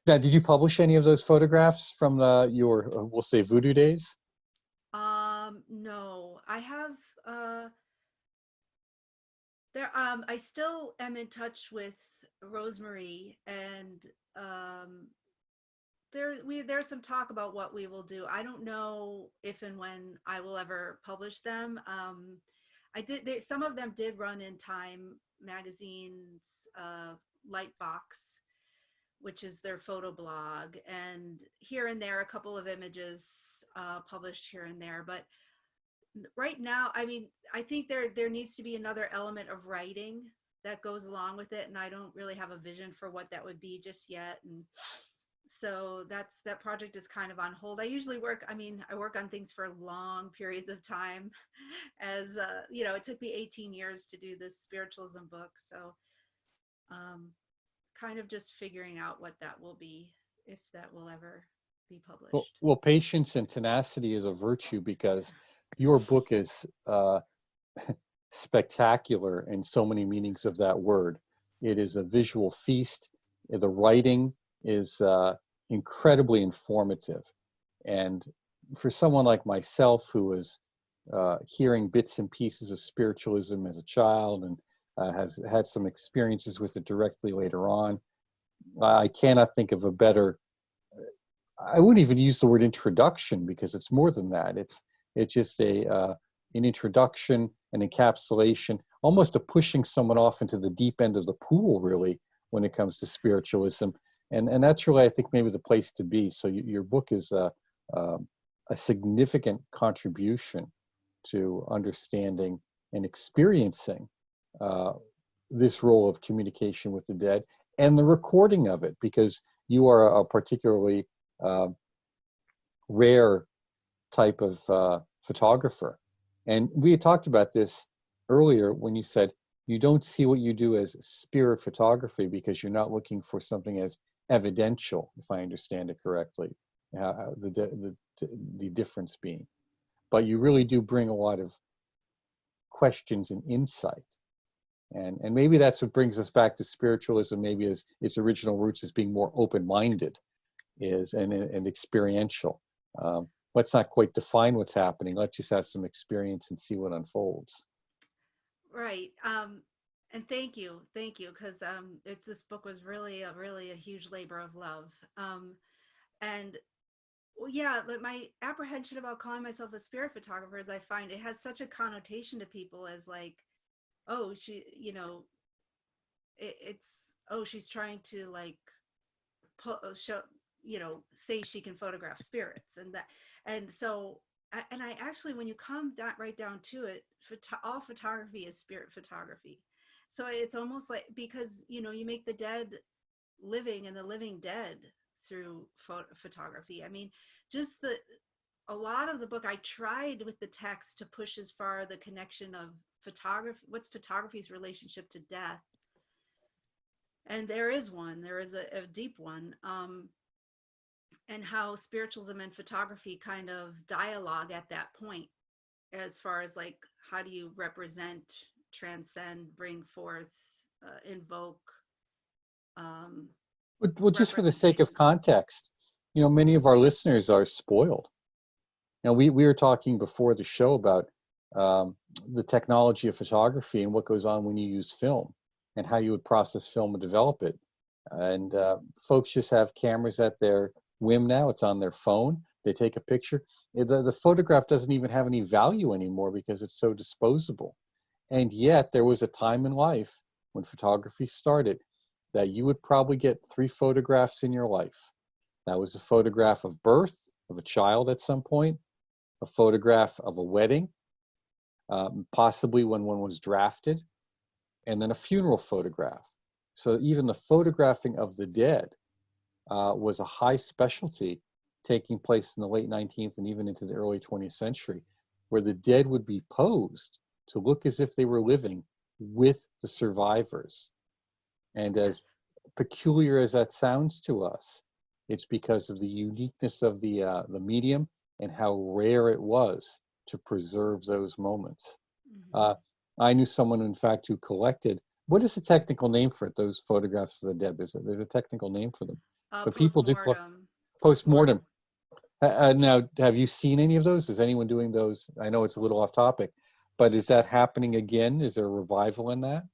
Now, did you publish any of those photographs from your, we'll say, voodoo days? No, I have, I still am in touch with Rosemary, and there's some talk about what we will do. I don't know if and when I will ever publish them. Some of them did run in Time magazine's Lightbox, which is their photo blog, and here and there a couple of images published here and there. But right now, I mean, I think there needs to be another element of writing that goes along with it, and I don't really have a vision for what that would be just yet. And so that project is kind of on hold. I usually work, I mean, I work on things for long periods of time. As you know, it took me 18 years to do this spiritualism book, so um, kind of just figuring out what that will be, if that will ever be Well, published. well, patience and tenacity is a virtue because your book is spectacular in so many meanings of that word. It is a visual feast. The writing is incredibly informative. And for someone like myself who was hearing bits and pieces of spiritualism as a child and has had some experiences with it directly later on, I cannot think of a better, I wouldn't even use the word introduction because it's more than that. It's just an introduction, an encapsulation, almost a pushing someone off into the deep end of the pool, really, when it comes to spiritualism. And that's really, I think, maybe the place to be. So your book is a significant contribution to understanding and experiencing this role of communication with the dead and the recording of it, because you are a particularly rare type of photographer. And we had talked about this earlier when you said you don't see what you do as spirit photography because you're not looking for something as evidential, if I understand it correctly, the difference being. But you really do bring a lot of questions and insight. And maybe that's what brings us back to spiritualism, maybe as its original roots as being more open-minded is and experiential. Let's not quite define what's happening. Let's just have some experience and see what unfolds. Right. And thank you, because this book was really a huge labor of love. And well, yeah, like my apprehension about calling myself a spirit photographer is I find it has such a connotation to people as like, oh, she, you know, it's oh, she's trying to like show, you know, say she can photograph spirits, and that, and so and I actually, when you come right down to it, all photography is spirit photography. So it's almost like, because you know, you make the dead living and the living dead through photography. I mean, just a lot of the book, I tried with the text to push as far the connection of photography, what's photography's relationship to death, and there is one, there is a deep one, and how spiritualism and photography kind of dialogue at that point, as far as like, how do you represent, transcend, bring forth, invoke, Well, just for the sake of representation. context, you know, many of our listeners are spoiled. Now, we were talking before the show about the technology of photography and what goes on when you use film and how you would process film and develop it. And folks just have cameras at their whim now. It's on their phone. They take a picture. The photograph doesn't even have any value anymore because it's so disposable. And yet there was a time in life when photography started that you would probably get 3 photographs in your life. That was a photograph of birth of a child at some point, a photograph of a wedding, possibly when one was drafted, and then a funeral photograph. So even the photographing of the dead was a high specialty taking place in the late 19th and even into the early 20th century, where the dead would be posed to look as if they were living with the survivors. And as Yes. peculiar as that sounds to us, it's because of the uniqueness of the medium and how rare it was to preserve those moments. Mm-hmm. I knew someone, in fact, who collected. What is the technical name for it? Those photographs of the dead. There's a technical name for them, but people do Postmortem. post-mortem. Now, have you seen any of those? Is anyone doing those? I know it's a little off topic, but is that happening again? Is there a revival in that?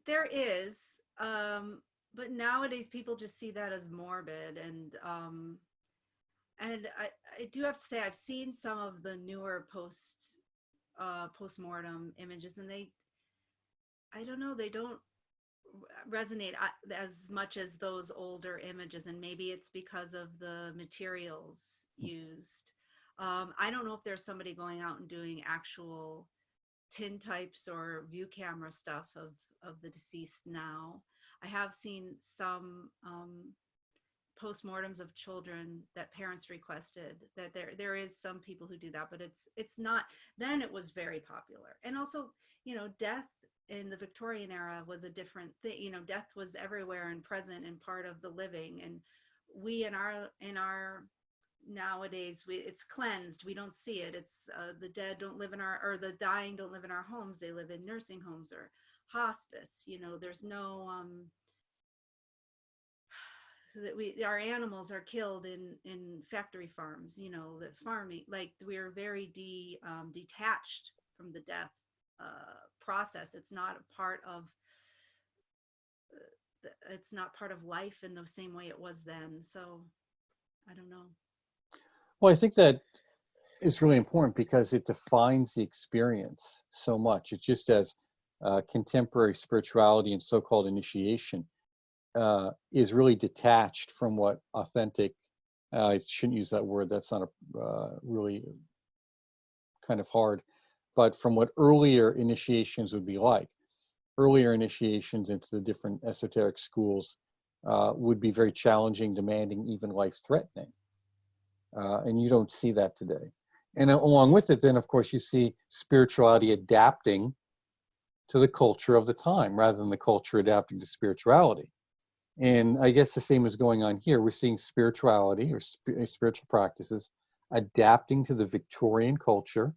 There is, but nowadays people just see that as morbid, and I do have to say I've seen some of the newer postmortem images, and they, I don't know, they don't resonate as much as those older images, and maybe it's because of the materials used. I don't know if there's somebody going out and doing actual tintypes or view camera stuff of the deceased now. I have seen some postmortems of children that parents requested. That there is some people who do that, but it's not. Then it was very popular, and also, death in the Victorian era was a different thing. Death was everywhere and present and part of the living, and we in our nowadays, it's cleansed. We don't see it. It's the dead don't live in our, or the dying don't live in our homes. They live in nursing homes or hospice. There's no that our animals are killed in factory farms. That farming, like, we're very detached from the death process. It's not a part of it's not part of life in the same way it was then. So I don't know. Well, I think that is really important because it defines the experience so much. It's just as contemporary spirituality and so-called initiation is really detached from what authentic, I shouldn't use that word, that's not really kind of hard, but from what earlier initiations would be like. Earlier initiations into the different esoteric schools would be very challenging, demanding, even life-threatening. And you don't see that today. And along with it, then, of course, you see spirituality adapting to the culture of the time rather than the culture adapting to spirituality. And I guess the same is going on here. We're seeing spirituality or spiritual practices adapting to the Victorian culture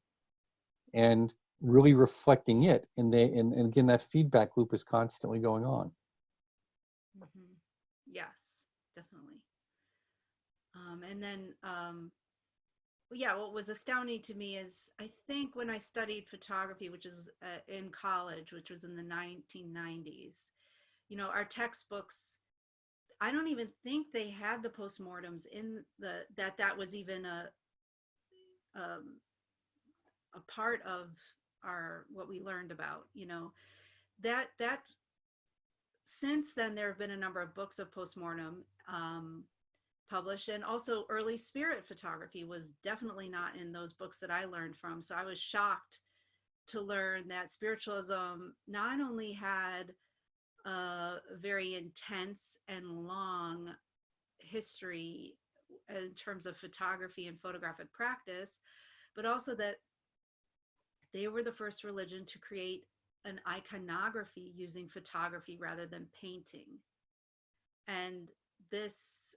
and really reflecting it. And again, that feedback loop is constantly going on. Mm-hmm. Yes, definitely. And then, yeah, what was astounding to me is, I think when I studied photography, which is in college, which was in the 1990s, our textbooks, I don't even think they had the postmortems in that was even a part of what we learned about. That since then there have been a number of books of postmortem published, and also early spirit photography was definitely not in those books that I learned from. So I was shocked to learn that spiritualism not only had a very intense and long history in terms of photography and photographic practice, but also that they were the first religion to create an iconography using photography rather than painting. And this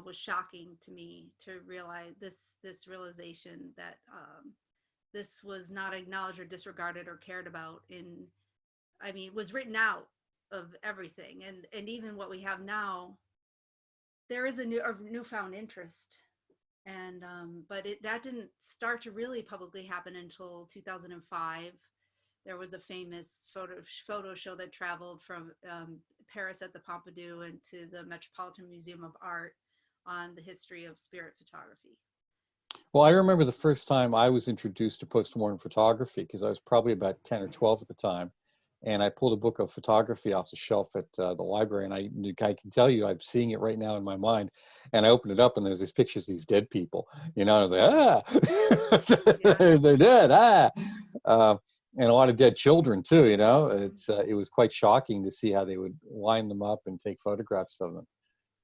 was shocking to me, to realize this realization that this was not acknowledged or disregarded or cared about it was written out of everything. And even what we have now, there is a newfound interest. And but that didn't start to really publicly happen until 2005. There was a famous photo show that traveled from Paris at the Pompidou and to the Metropolitan Museum of Art on the history of spirit photography. Well, I remember the first time I was introduced to postmortem photography, because I was probably about 10 or 12 at the time. And I pulled a book of photography off the shelf at the library, and I can tell you, I'm seeing it right now in my mind. And I opened it up, and there's these pictures of these dead people. And I was like, Yeah. they're dead, and a lot of dead children too. It was quite shocking to see how they would line them up and take photographs of them.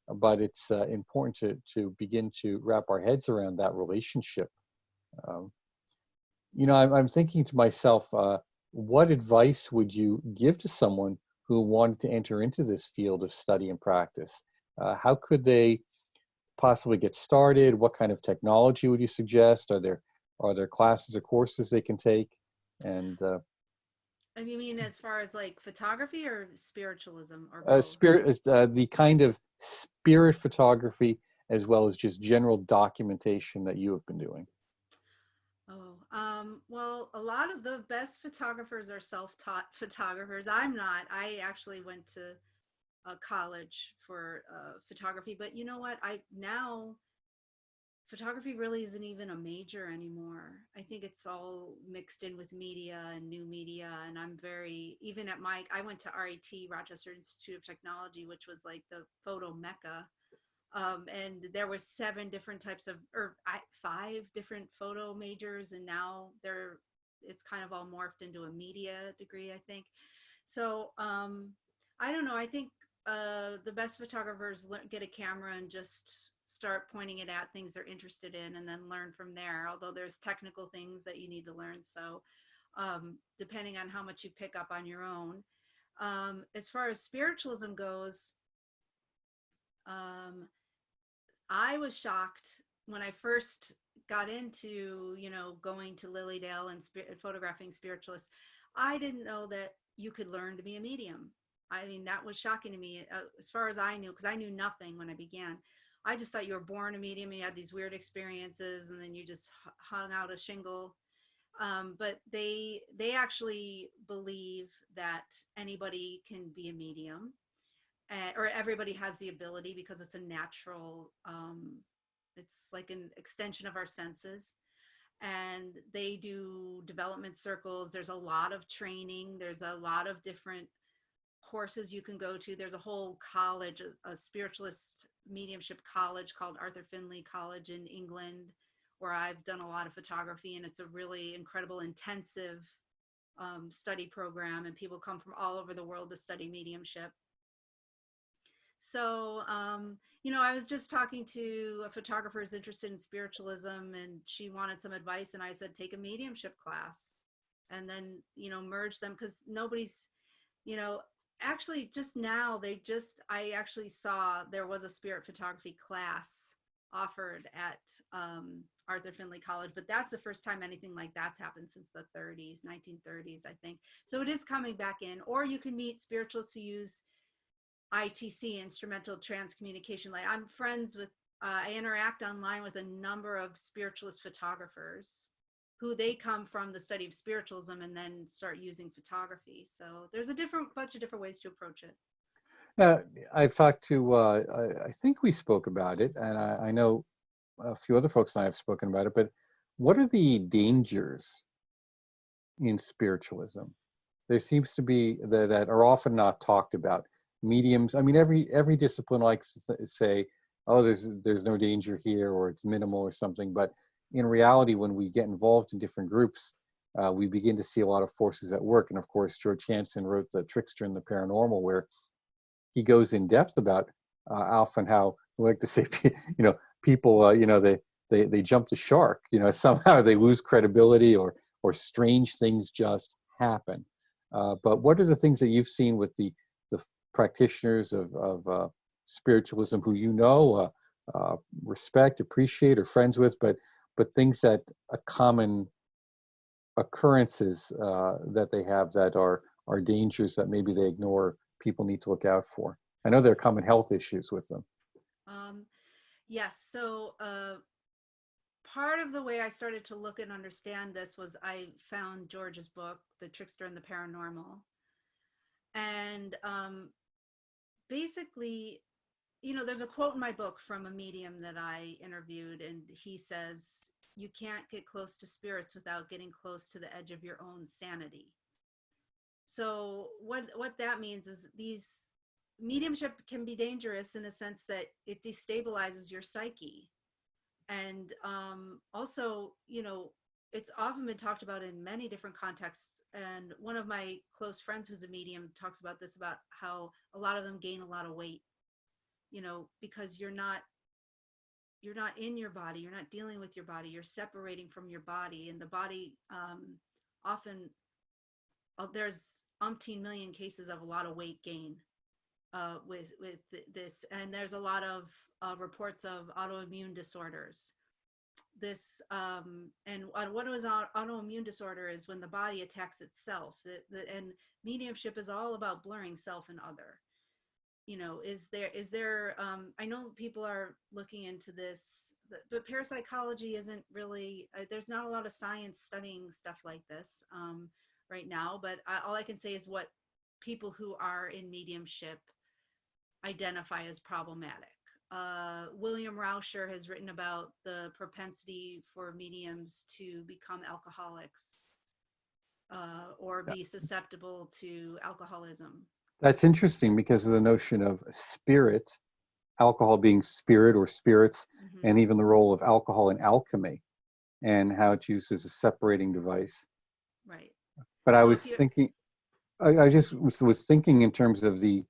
But it's important to begin to wrap our heads around that relationship. Um, I'm thinking to myself, what advice would you give to someone who wanted to enter into this field of study and practice? How could they possibly get started? What kind of technology would you suggest? Are there classes or courses they can take? And You mean as far as like photography or spiritualism or both? spirit, the kind of spirit photography as well as just general documentation that you have been doing. Well, a lot of the best photographers are self-taught photographers. I'm not. I actually went to a college for photography, but you know what? photography really isn't even a major anymore. I think it's all mixed in with media and new media. And I'm very, even at I went to RIT, Rochester Institute of Technology, which was like the photo mecca. And there was 7 different types of, or 5 different photo majors. And now it's kind of all morphed into a media degree, I think. So I don't know. I think the best photographers get a camera and just start pointing it at things they're interested in and then learn from there. Although there's technical things that you need to learn. So depending on how much you pick up on your own. As far as spiritualism goes, um, I was shocked when I first got into, going to Lilydale and photographing spiritualists. I didn't know that you could learn to be a medium. I mean, that was shocking to me as far as I knew, because I knew nothing when I began. I just thought you were born a medium, you had these weird experiences, and then you just hung out a shingle. But they actually believe that anybody can be a medium, or everybody has the ability, because it's a natural, it's like an extension of our senses. And they do development circles. There's a lot of training. There's a lot of different courses you can go to. There's a whole college, a spiritualist mediumship college called Arthur Findlay College in England, where I've done a lot of photography, and it's a really incredible, intensive study program, and people come from all over the world to study mediumship. So, I was just talking to a photographer who's interested in spiritualism, and she wanted some advice. And I said, take a mediumship class and then, merge them, because nobody's, you know, actually just now, I actually saw there was a spirit photography class offered at Arthur Findlay College, but that's the first time anything like that's happened since the 1930s, I think. So it is coming back in. Or you can meet spiritualists who use ITC, instrumental transcommunication. Like I'm friends with, I interact online with a number of spiritualist photographers who they come from the study of spiritualism and then start using photography. So there's a bunch of different ways to approach it. Now, I've talked to, I think we spoke about it, and I know a few other folks and I have spoken about it, but what are the dangers in spiritualism? There seems to be that are often not talked about. Mediums, I mean, every discipline likes to say, oh, there's no danger here, or it's minimal or something. But in reality, when we get involved in different groups, we begin to see a lot of forces at work. And of course, George Hansen wrote The Trickster and the Paranormal, where he goes in depth about often how, we like to say, people, they jump the shark. Somehow they lose credibility, or strange things just happen. But what are the things that you've seen with the practitioners of spiritualism who respect, appreciate, or friends with, but things that common occurrences that they have that are dangers that maybe they ignore, people need to look out for? I know there are common health issues with them. Yes. So part of the way I started to look and understand this was I found George's book, The Trickster and the Paranormal. And basically, there's a quote in my book from a medium that I interviewed, and he says, you can't get close to spirits without getting close to the edge of your own sanity. So what that means is these mediumship can be dangerous in a sense that it destabilizes your psyche. And also, it's often been talked about in many different contexts. And one of my close friends who's a medium talks about this, about how a lot of them gain a lot of weight, because you're not in your body, you're not dealing with your body, you're separating from your body. And the body often, there's umpteen million cases of a lot of weight gain with this. And there's a lot of reports of autoimmune disorders. This and what is autoimmune disorder is when the body attacks itself. And mediumship is all about blurring self and other. Is there I know people are looking into this, but parapsychology isn't really, there's not a lot of science studying stuff like this right now. But all I can say is what people who are in mediumship identify as problematic. William Rauscher has written about the propensity for mediums to become alcoholics or Yeah. be susceptible to alcoholism. That's interesting because of the notion of spirit, alcohol being spirit or spirits, Hmm. and even the role of alcohol in alchemy and how it's used as a separating device. Right. But I So if was you're, thinking, I just was thinking in terms of the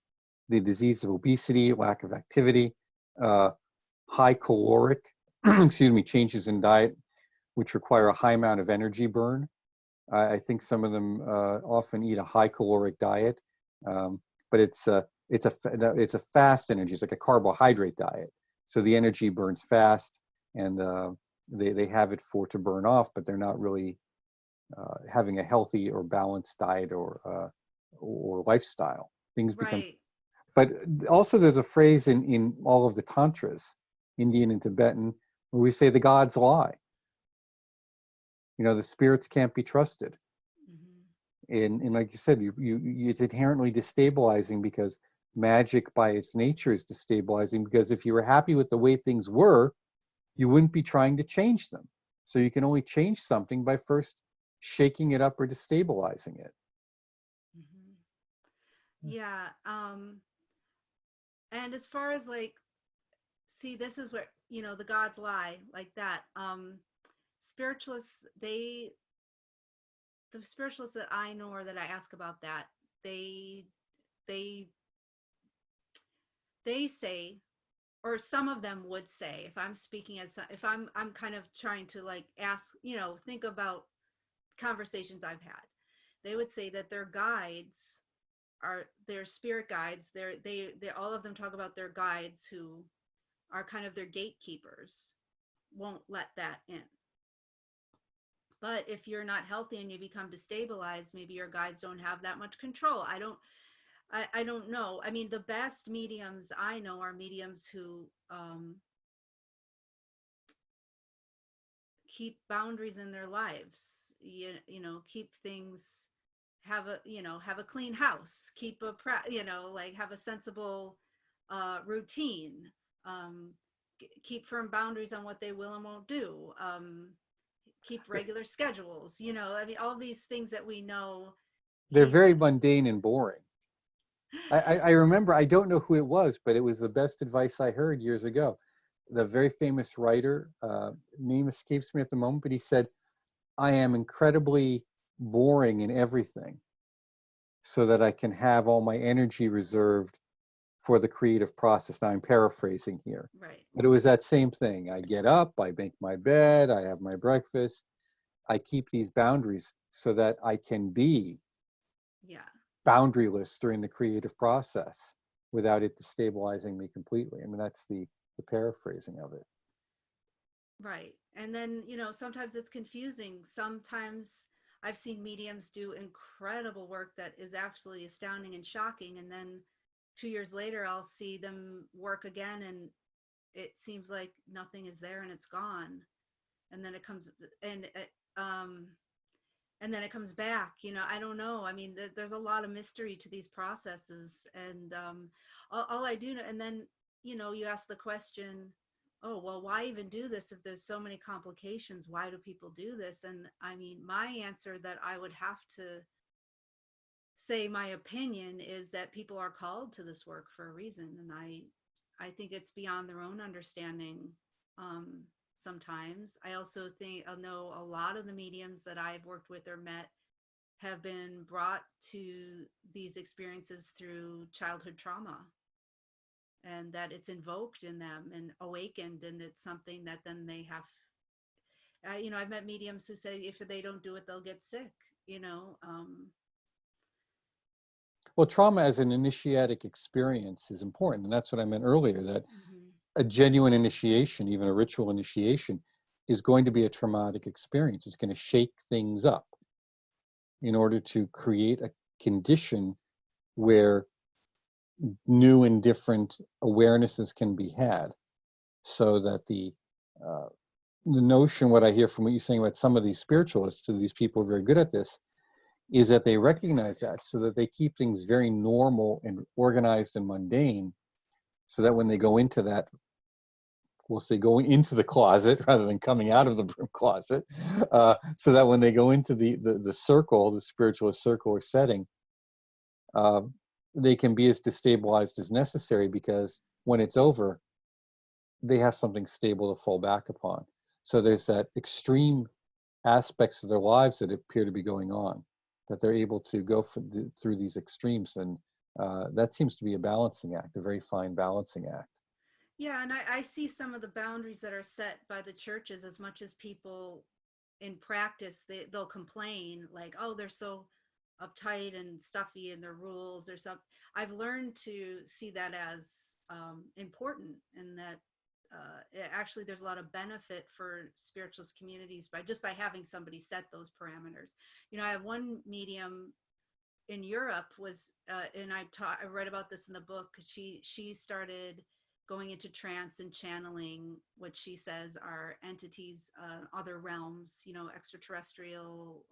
disease of obesity, lack of activity, uh, high caloric, excuse me, changes in diet, which require a high amount of energy burn. I think some of them often eat a high caloric diet, um, but it's a fast energy. It's like a carbohydrate diet, so the energy burns fast, and they have it for to burn off, but they're not really having a healthy or balanced diet or lifestyle. Things become. right. But also, there's a phrase in all of the tantras, Indian and Tibetan, where we say the gods lie. The spirits can't be trusted. Hmm. And like you said, it's inherently destabilizing because magic by its nature is destabilizing, because if you were happy with the way things were, you wouldn't be trying to change them. So you can only change something by first shaking it up or destabilizing it. Hmm. Yeah. And as far as like, see, this is where, the gods lie like that. Spiritualists, the spiritualists that I know or that I ask about that, they, they, they say, or some of them would say, if I'm speaking as, if I'm kind of trying to like ask, think about conversations I've had, they would say that their guides are their spirit guides. They all of them talk about their guides who are kind of their gatekeepers, won't let that in. But if you're not healthy and you become destabilized, maybe your guides don't have that much control. I don't know. I mean, the best mediums I know are mediums who keep boundaries in their lives. Keep things, have a clean house, keep like have a sensible routine, um, keep firm boundaries on what they will and won't do, keep regular schedules. I mean, all these things that we know They're keep. very mundane and boring. I remember, I don't know who it was, but it was the best advice I heard years ago. The very famous writer, name escapes me at the moment, but he said, I am incredibly boring in everything so that I can have all my energy reserved for the creative process. Now I'm paraphrasing here, Right. but it was that same thing. I get up, I make my bed, I have my breakfast. I keep these boundaries so that I can be Yeah. boundaryless during the creative process without it destabilizing me completely. I mean, that's the paraphrasing of it. Right. And then, sometimes it's confusing. Sometimes I've seen mediums do incredible work that is absolutely astounding and shocking. And then 2 years later, I'll see them work again and it seems like nothing is there and it's gone. And then it comes and um and then it comes back. I don't know. I mean, there's a lot of mystery to these processes, and all I do know. And then you ask the question, oh well, why even do this if there's so many complications? Why do people do this? And I mean, my answer that I would have to say, my opinion, is that people are called to this work for a reason, and I think it's beyond their own understanding. um Sometimes I also think I know a lot of the mediums that I've worked with or met have been brought to these experiences through childhood trauma, and that it's invoked in them and awakened, and it's something that then they have. I've met mediums who say if they don't do it they'll get sick. you know um Well, trauma as an initiatic experience is important. And that's what I meant earlier, that mhm. a genuine initiation, even a ritual initiation, is going to be a traumatic experience. It's going to shake things up in order to create a condition where new and different awarenesses can be had, so that uh, the notion, what I hear from what you're saying about some of these spiritualists, these people are very good at this, is that they recognize that, so that they keep things very normal and organized and mundane, so that when they go into that we'll say going into the closet rather than coming out of the broom closet, so that when they go into the circle, the spiritualist circle or setting, uh, they can be as destabilized as necessary, because when it's over, they have something stable to fall back upon. So there's that extreme aspects of their lives that appear to be going on, that they're able to go through these extremes. And that seems to be a balancing act, a very fine balancing act. Yeah, and I see some of the boundaries that are set by the churches. As much as people in practice, they'll complain like, oh, they're so uptight and stuffy in their rules or something. I've learned to see that as important, and that actually there's a lot of benefit for spiritualist communities by having somebody set those parameters. You know, I have one medium in Europe was, and I read about this in the book. She started going into trance and channeling what she says are entities, other realms, you know, extraterrestrial,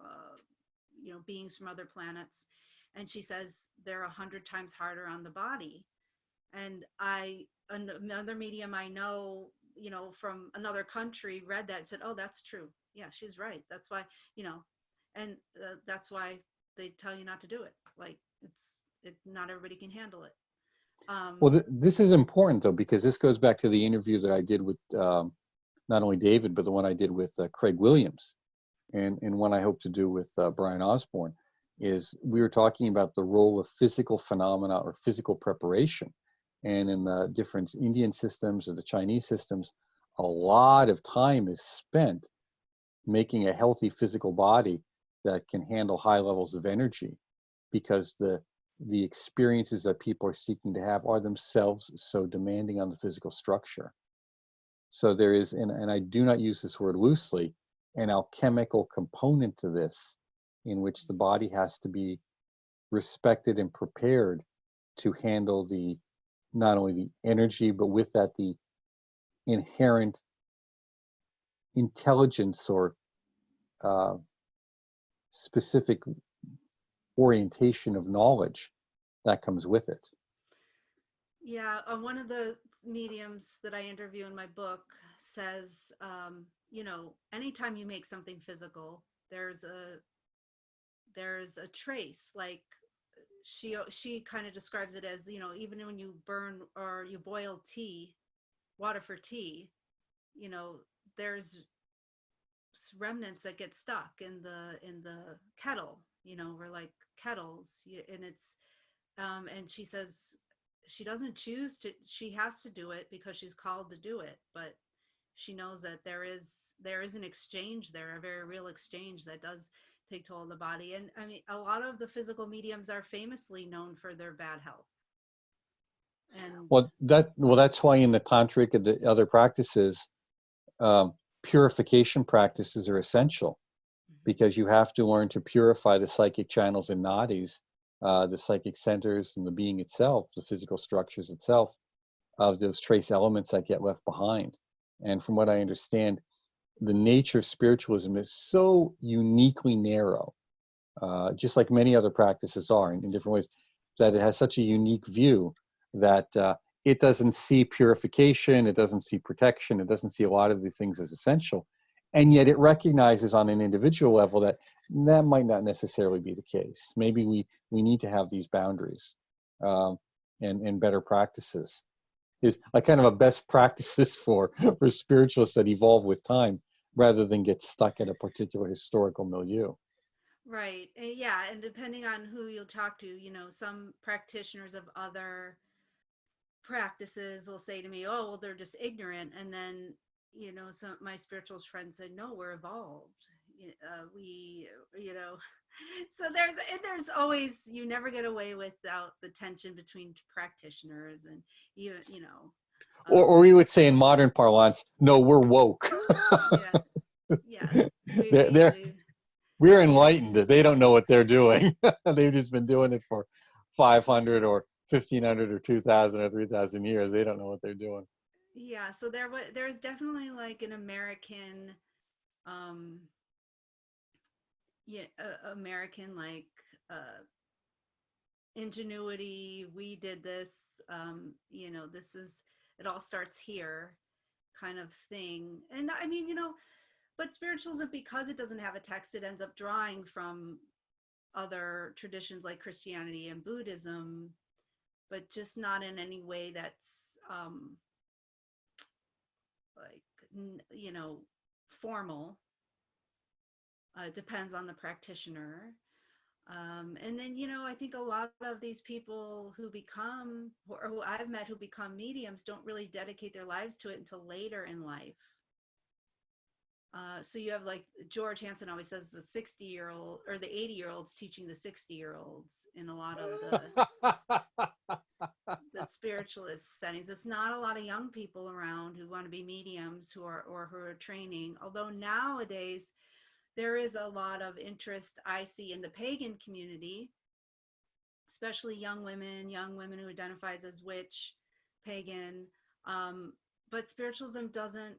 you know, beings from other planets. And she says they're 100 times harder on the body. And another medium I know, you know, from another country read that and said, oh, that's true. Yeah, she's right. That's why, you know, and that's why they tell you not to do it. Like not everybody can handle it. Well, this is important, though, because this goes back to the interview that I did with not only David, but the one I did with Craig Williams, and one I hope to do with Brian Osborne. Is we were talking about the role of physical phenomena or physical preparation. And in the different Indian systems or the Chinese systems, a lot of time is spent making a healthy physical body that can handle high levels of energy, because the experiences that people are seeking to have are themselves so demanding on the physical structure. So there is, and I do not use this word loosely, an alchemical component to this, in which the body has to be respected and prepared to handle not only the energy, but with that the inherent intelligence or specific orientation of knowledge that comes with it. Yeah, one of the mediums that I interview in my book says, you know, anytime you make something physical, there's a trace. Like she kind of describes it as, you know, even when you burn or you boil water for tea, you know, there's remnants that get stuck in the kettle. You know, we're like kettles, and it's and she says she doesn't choose to, she has to do it because she's called to do it, but she knows that there is an exchange there, a very real exchange that does take toll of the body. And I mean, a lot of the physical mediums are famously known for their bad health. And That's why in the tantric and the other practices, purification practices are essential, because you have to learn to purify the psychic channels and nadis, the psychic centers and the being itself, the physical structures itself, of those trace elements that get left behind. And from what I understand, the nature of spiritualism is so uniquely narrow, just like many other practices are in different ways, that it has such a unique view that it doesn't see purification, it doesn't see protection, it doesn't see a lot of these things as essential. And yet it recognizes on an individual level that that might not necessarily be the case. Maybe we need to have these boundaries, and better practices. Is like kind of a best practices for spiritualists that evolve with time, rather than get stuck in a particular historical milieu. right. Yeah, and depending on who you'll talk to, you know, some practitioners of other practices will say to me, oh, well, they're just ignorant. And then, you know, some my spiritualist friends said, no, we're evolved. We, you know, so there's always, you never get away without the tension between practitioners. And even, you know, Or we would say in modern parlance, no, we're woke. yeah, yeah, we, they're, we, they're, we, we're enlightened. They don't know what they're doing. They've just been doing it for 500 or 1500 or 2000 or 3000 years. They don't know what they're doing. yeah. So there's definitely like an American, um, yeah, American like, ingenuity. We did this, you know, it all starts here. kind of thing. And I mean, but spiritualism, because it doesn't have a text, it ends up drawing from other traditions like Christianity and Buddhism, but just not in any way that's like, formal. Depends on the practitioner. And then, I think a lot of these people who become, or who I've met who become mediums, don't really dedicate their lives to it until later in life. So you have, like, George Hansen always says, the 60-year-old or the 80-year-olds teaching the 60-year-olds in a lot of the spiritualist settings. It's not a lot of young people around who want to be mediums who are training. Although nowadays there is a lot of interest I see in the pagan community, especially young women who identifies as witch, pagan. But spiritualism doesn't,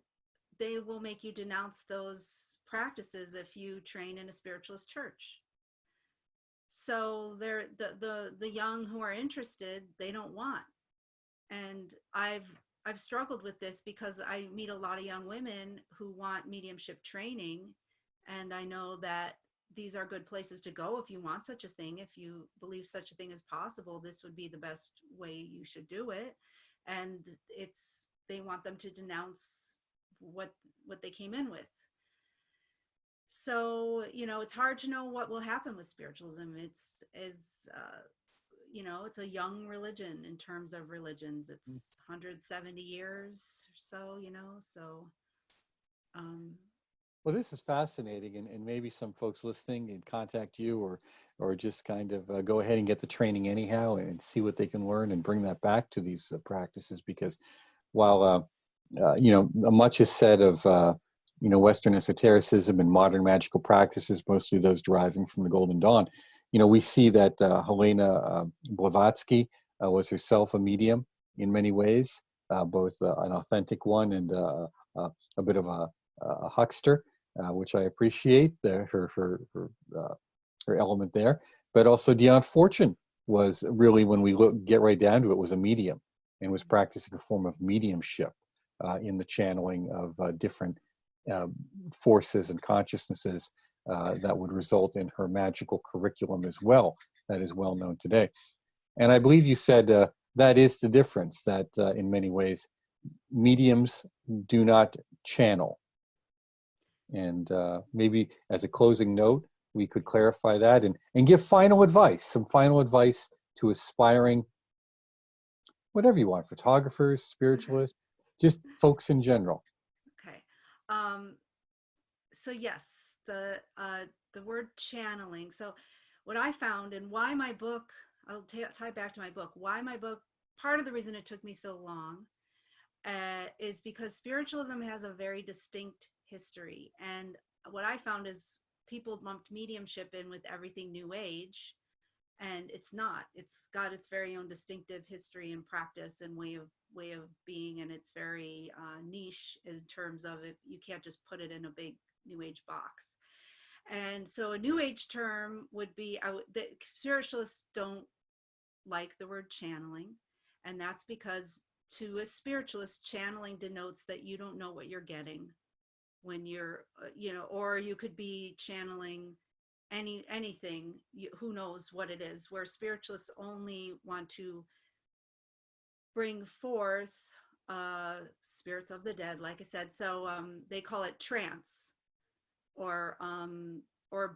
they will make you denounce those practices if you train in a spiritualist church. So they're the young who are interested, they don't want. And I've struggled with this because I meet a lot of young women who want mediumship training, and I know that these are good places to go if you want such a thing. If you believe such a thing is possible, this would be the best way you should do it. And they want them to denounce what they came in with. So, it's hard to know what will happen with spiritualism. It's a young religion in terms of religions. It's 170 years or so, so. Well, this is fascinating, and maybe some folks listening can contact you, or just kind of go ahead and get the training anyhow and see what they can learn and bring that back to these practices. Because while much is said of Western esotericism and modern magical practices, mostly those deriving from the Golden Dawn, we see that Helena Blavatsky was herself a medium in many ways, both an authentic one and a bit of a huckster, which I appreciate her element there. But also Dion Fortune was really, when we get right down to it, was a medium and was practicing a form of mediumship in the channeling of different forces and consciousnesses that would result in her magical curriculum as well, that is well known today. And I believe you said that is the difference, that in many ways mediums do not channel. And maybe as a closing note, we could clarify that and give some final advice to aspiring, whatever you want, photographers, spiritualists, just folks in general. Okay. So yes, the word channeling. So what I found, and why my book, I'll tie back to my book, why my book, part of the reason it took me so long is because spiritualism has a very distinct history. And what I found is people lumped mediumship in with everything New Age, and it's not. It's got its very own distinctive history and practice and way of being, and it's very niche in terms of it. You can't just put it in a big New Age box. And so a New Age term would be, the spiritualists don't like the word channeling, and that's because to a spiritualist, channeling denotes that you don't know what you're getting when you're, or you could be channeling anything, who knows what it is, where spiritualists only want to bring forth spirits of the dead, like I said. So they call it trance, or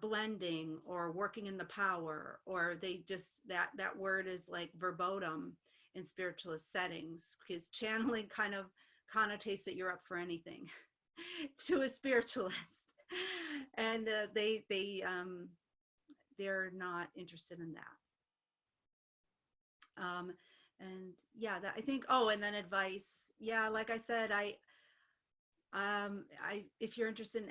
blending, or working in the power, or they just, that word is like verboten in spiritualist settings, because channeling kind of connotates that you're up for anything to a spiritualist, and they're not interested in that. And yeah, that I think. Oh, and then advice. Yeah, like I said, if you're interested in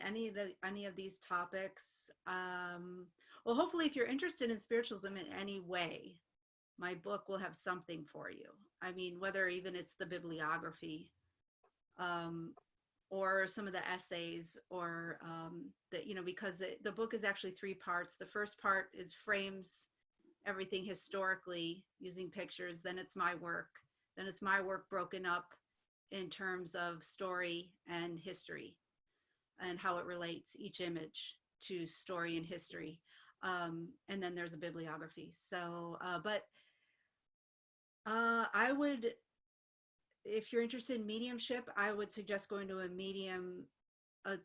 any of these topics, well, hopefully, if you're interested in spiritualism in any way, my book will have something for you. I mean, whether even it's the bibliography, or some of the essays, or because the book is actually 3 parts. The first part is frames everything historically using pictures. Then it's my work. Then it's my work broken up in terms of story and history and how it relates each image to story and history. And then there's a bibliography. So, I would, if you're interested in mediumship, I would suggest going to a medium,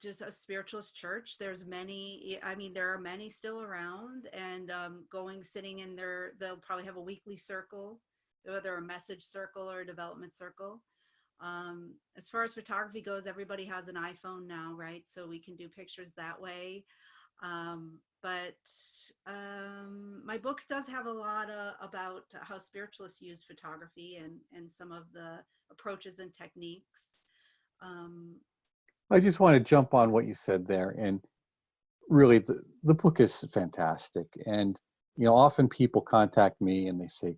just a spiritualist church. There's many, I mean, there are many still around, and going, sitting in there, they'll probably have a weekly circle, whether a message circle or a development circle. As far as photography goes, everybody has an iPhone now, right? So we can do pictures that way. But my book does have a lot about how spiritualists use photography and some of the approaches and techniques. I just want to jump on what you said there. And really, the book is fantastic. And, often people contact me and they say,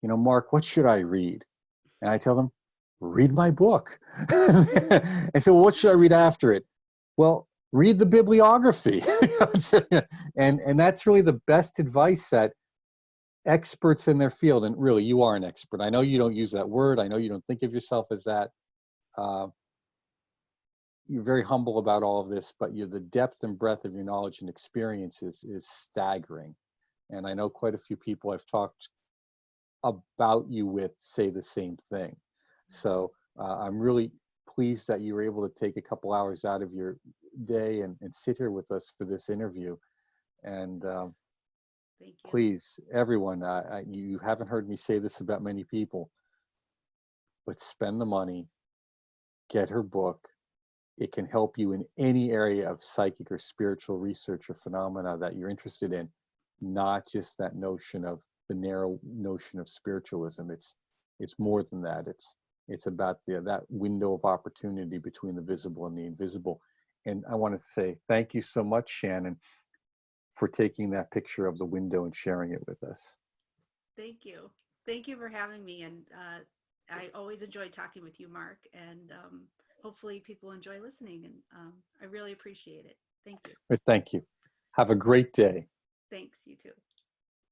Mark, what should I read? And I tell them, read my book. And so, well, what should I read after it? Well, read the bibliography. and that's really the best advice that experts in their field, and really, you are an expert. I know you don't use that word. I know you don't think of yourself as that. You're very humble about all of this, but the depth and breadth of your knowledge and experience is staggering. And I know quite a few people I've talked about you with say the same thing. So I'm really pleased that you were able to take a couple hours out of your day and sit here with us for this interview. And Thank you. please, everyone, you haven't heard me say this about many people, but spend the money, get her book. It can help you in any area of psychic or spiritual research or phenomena that you're interested in, not just that notion of the narrow notion of spiritualism. It's more than that. It's about that window of opportunity between the visible and the invisible. And I want to say thank you so much, Shannon, for taking that picture of the window and sharing it with us. Thank you. Thank you for having me. And I always enjoy talking with you, Mark. And hopefully people enjoy listening. And I really appreciate it. Thank you. But thank you. Have a great day. Thanks, you too.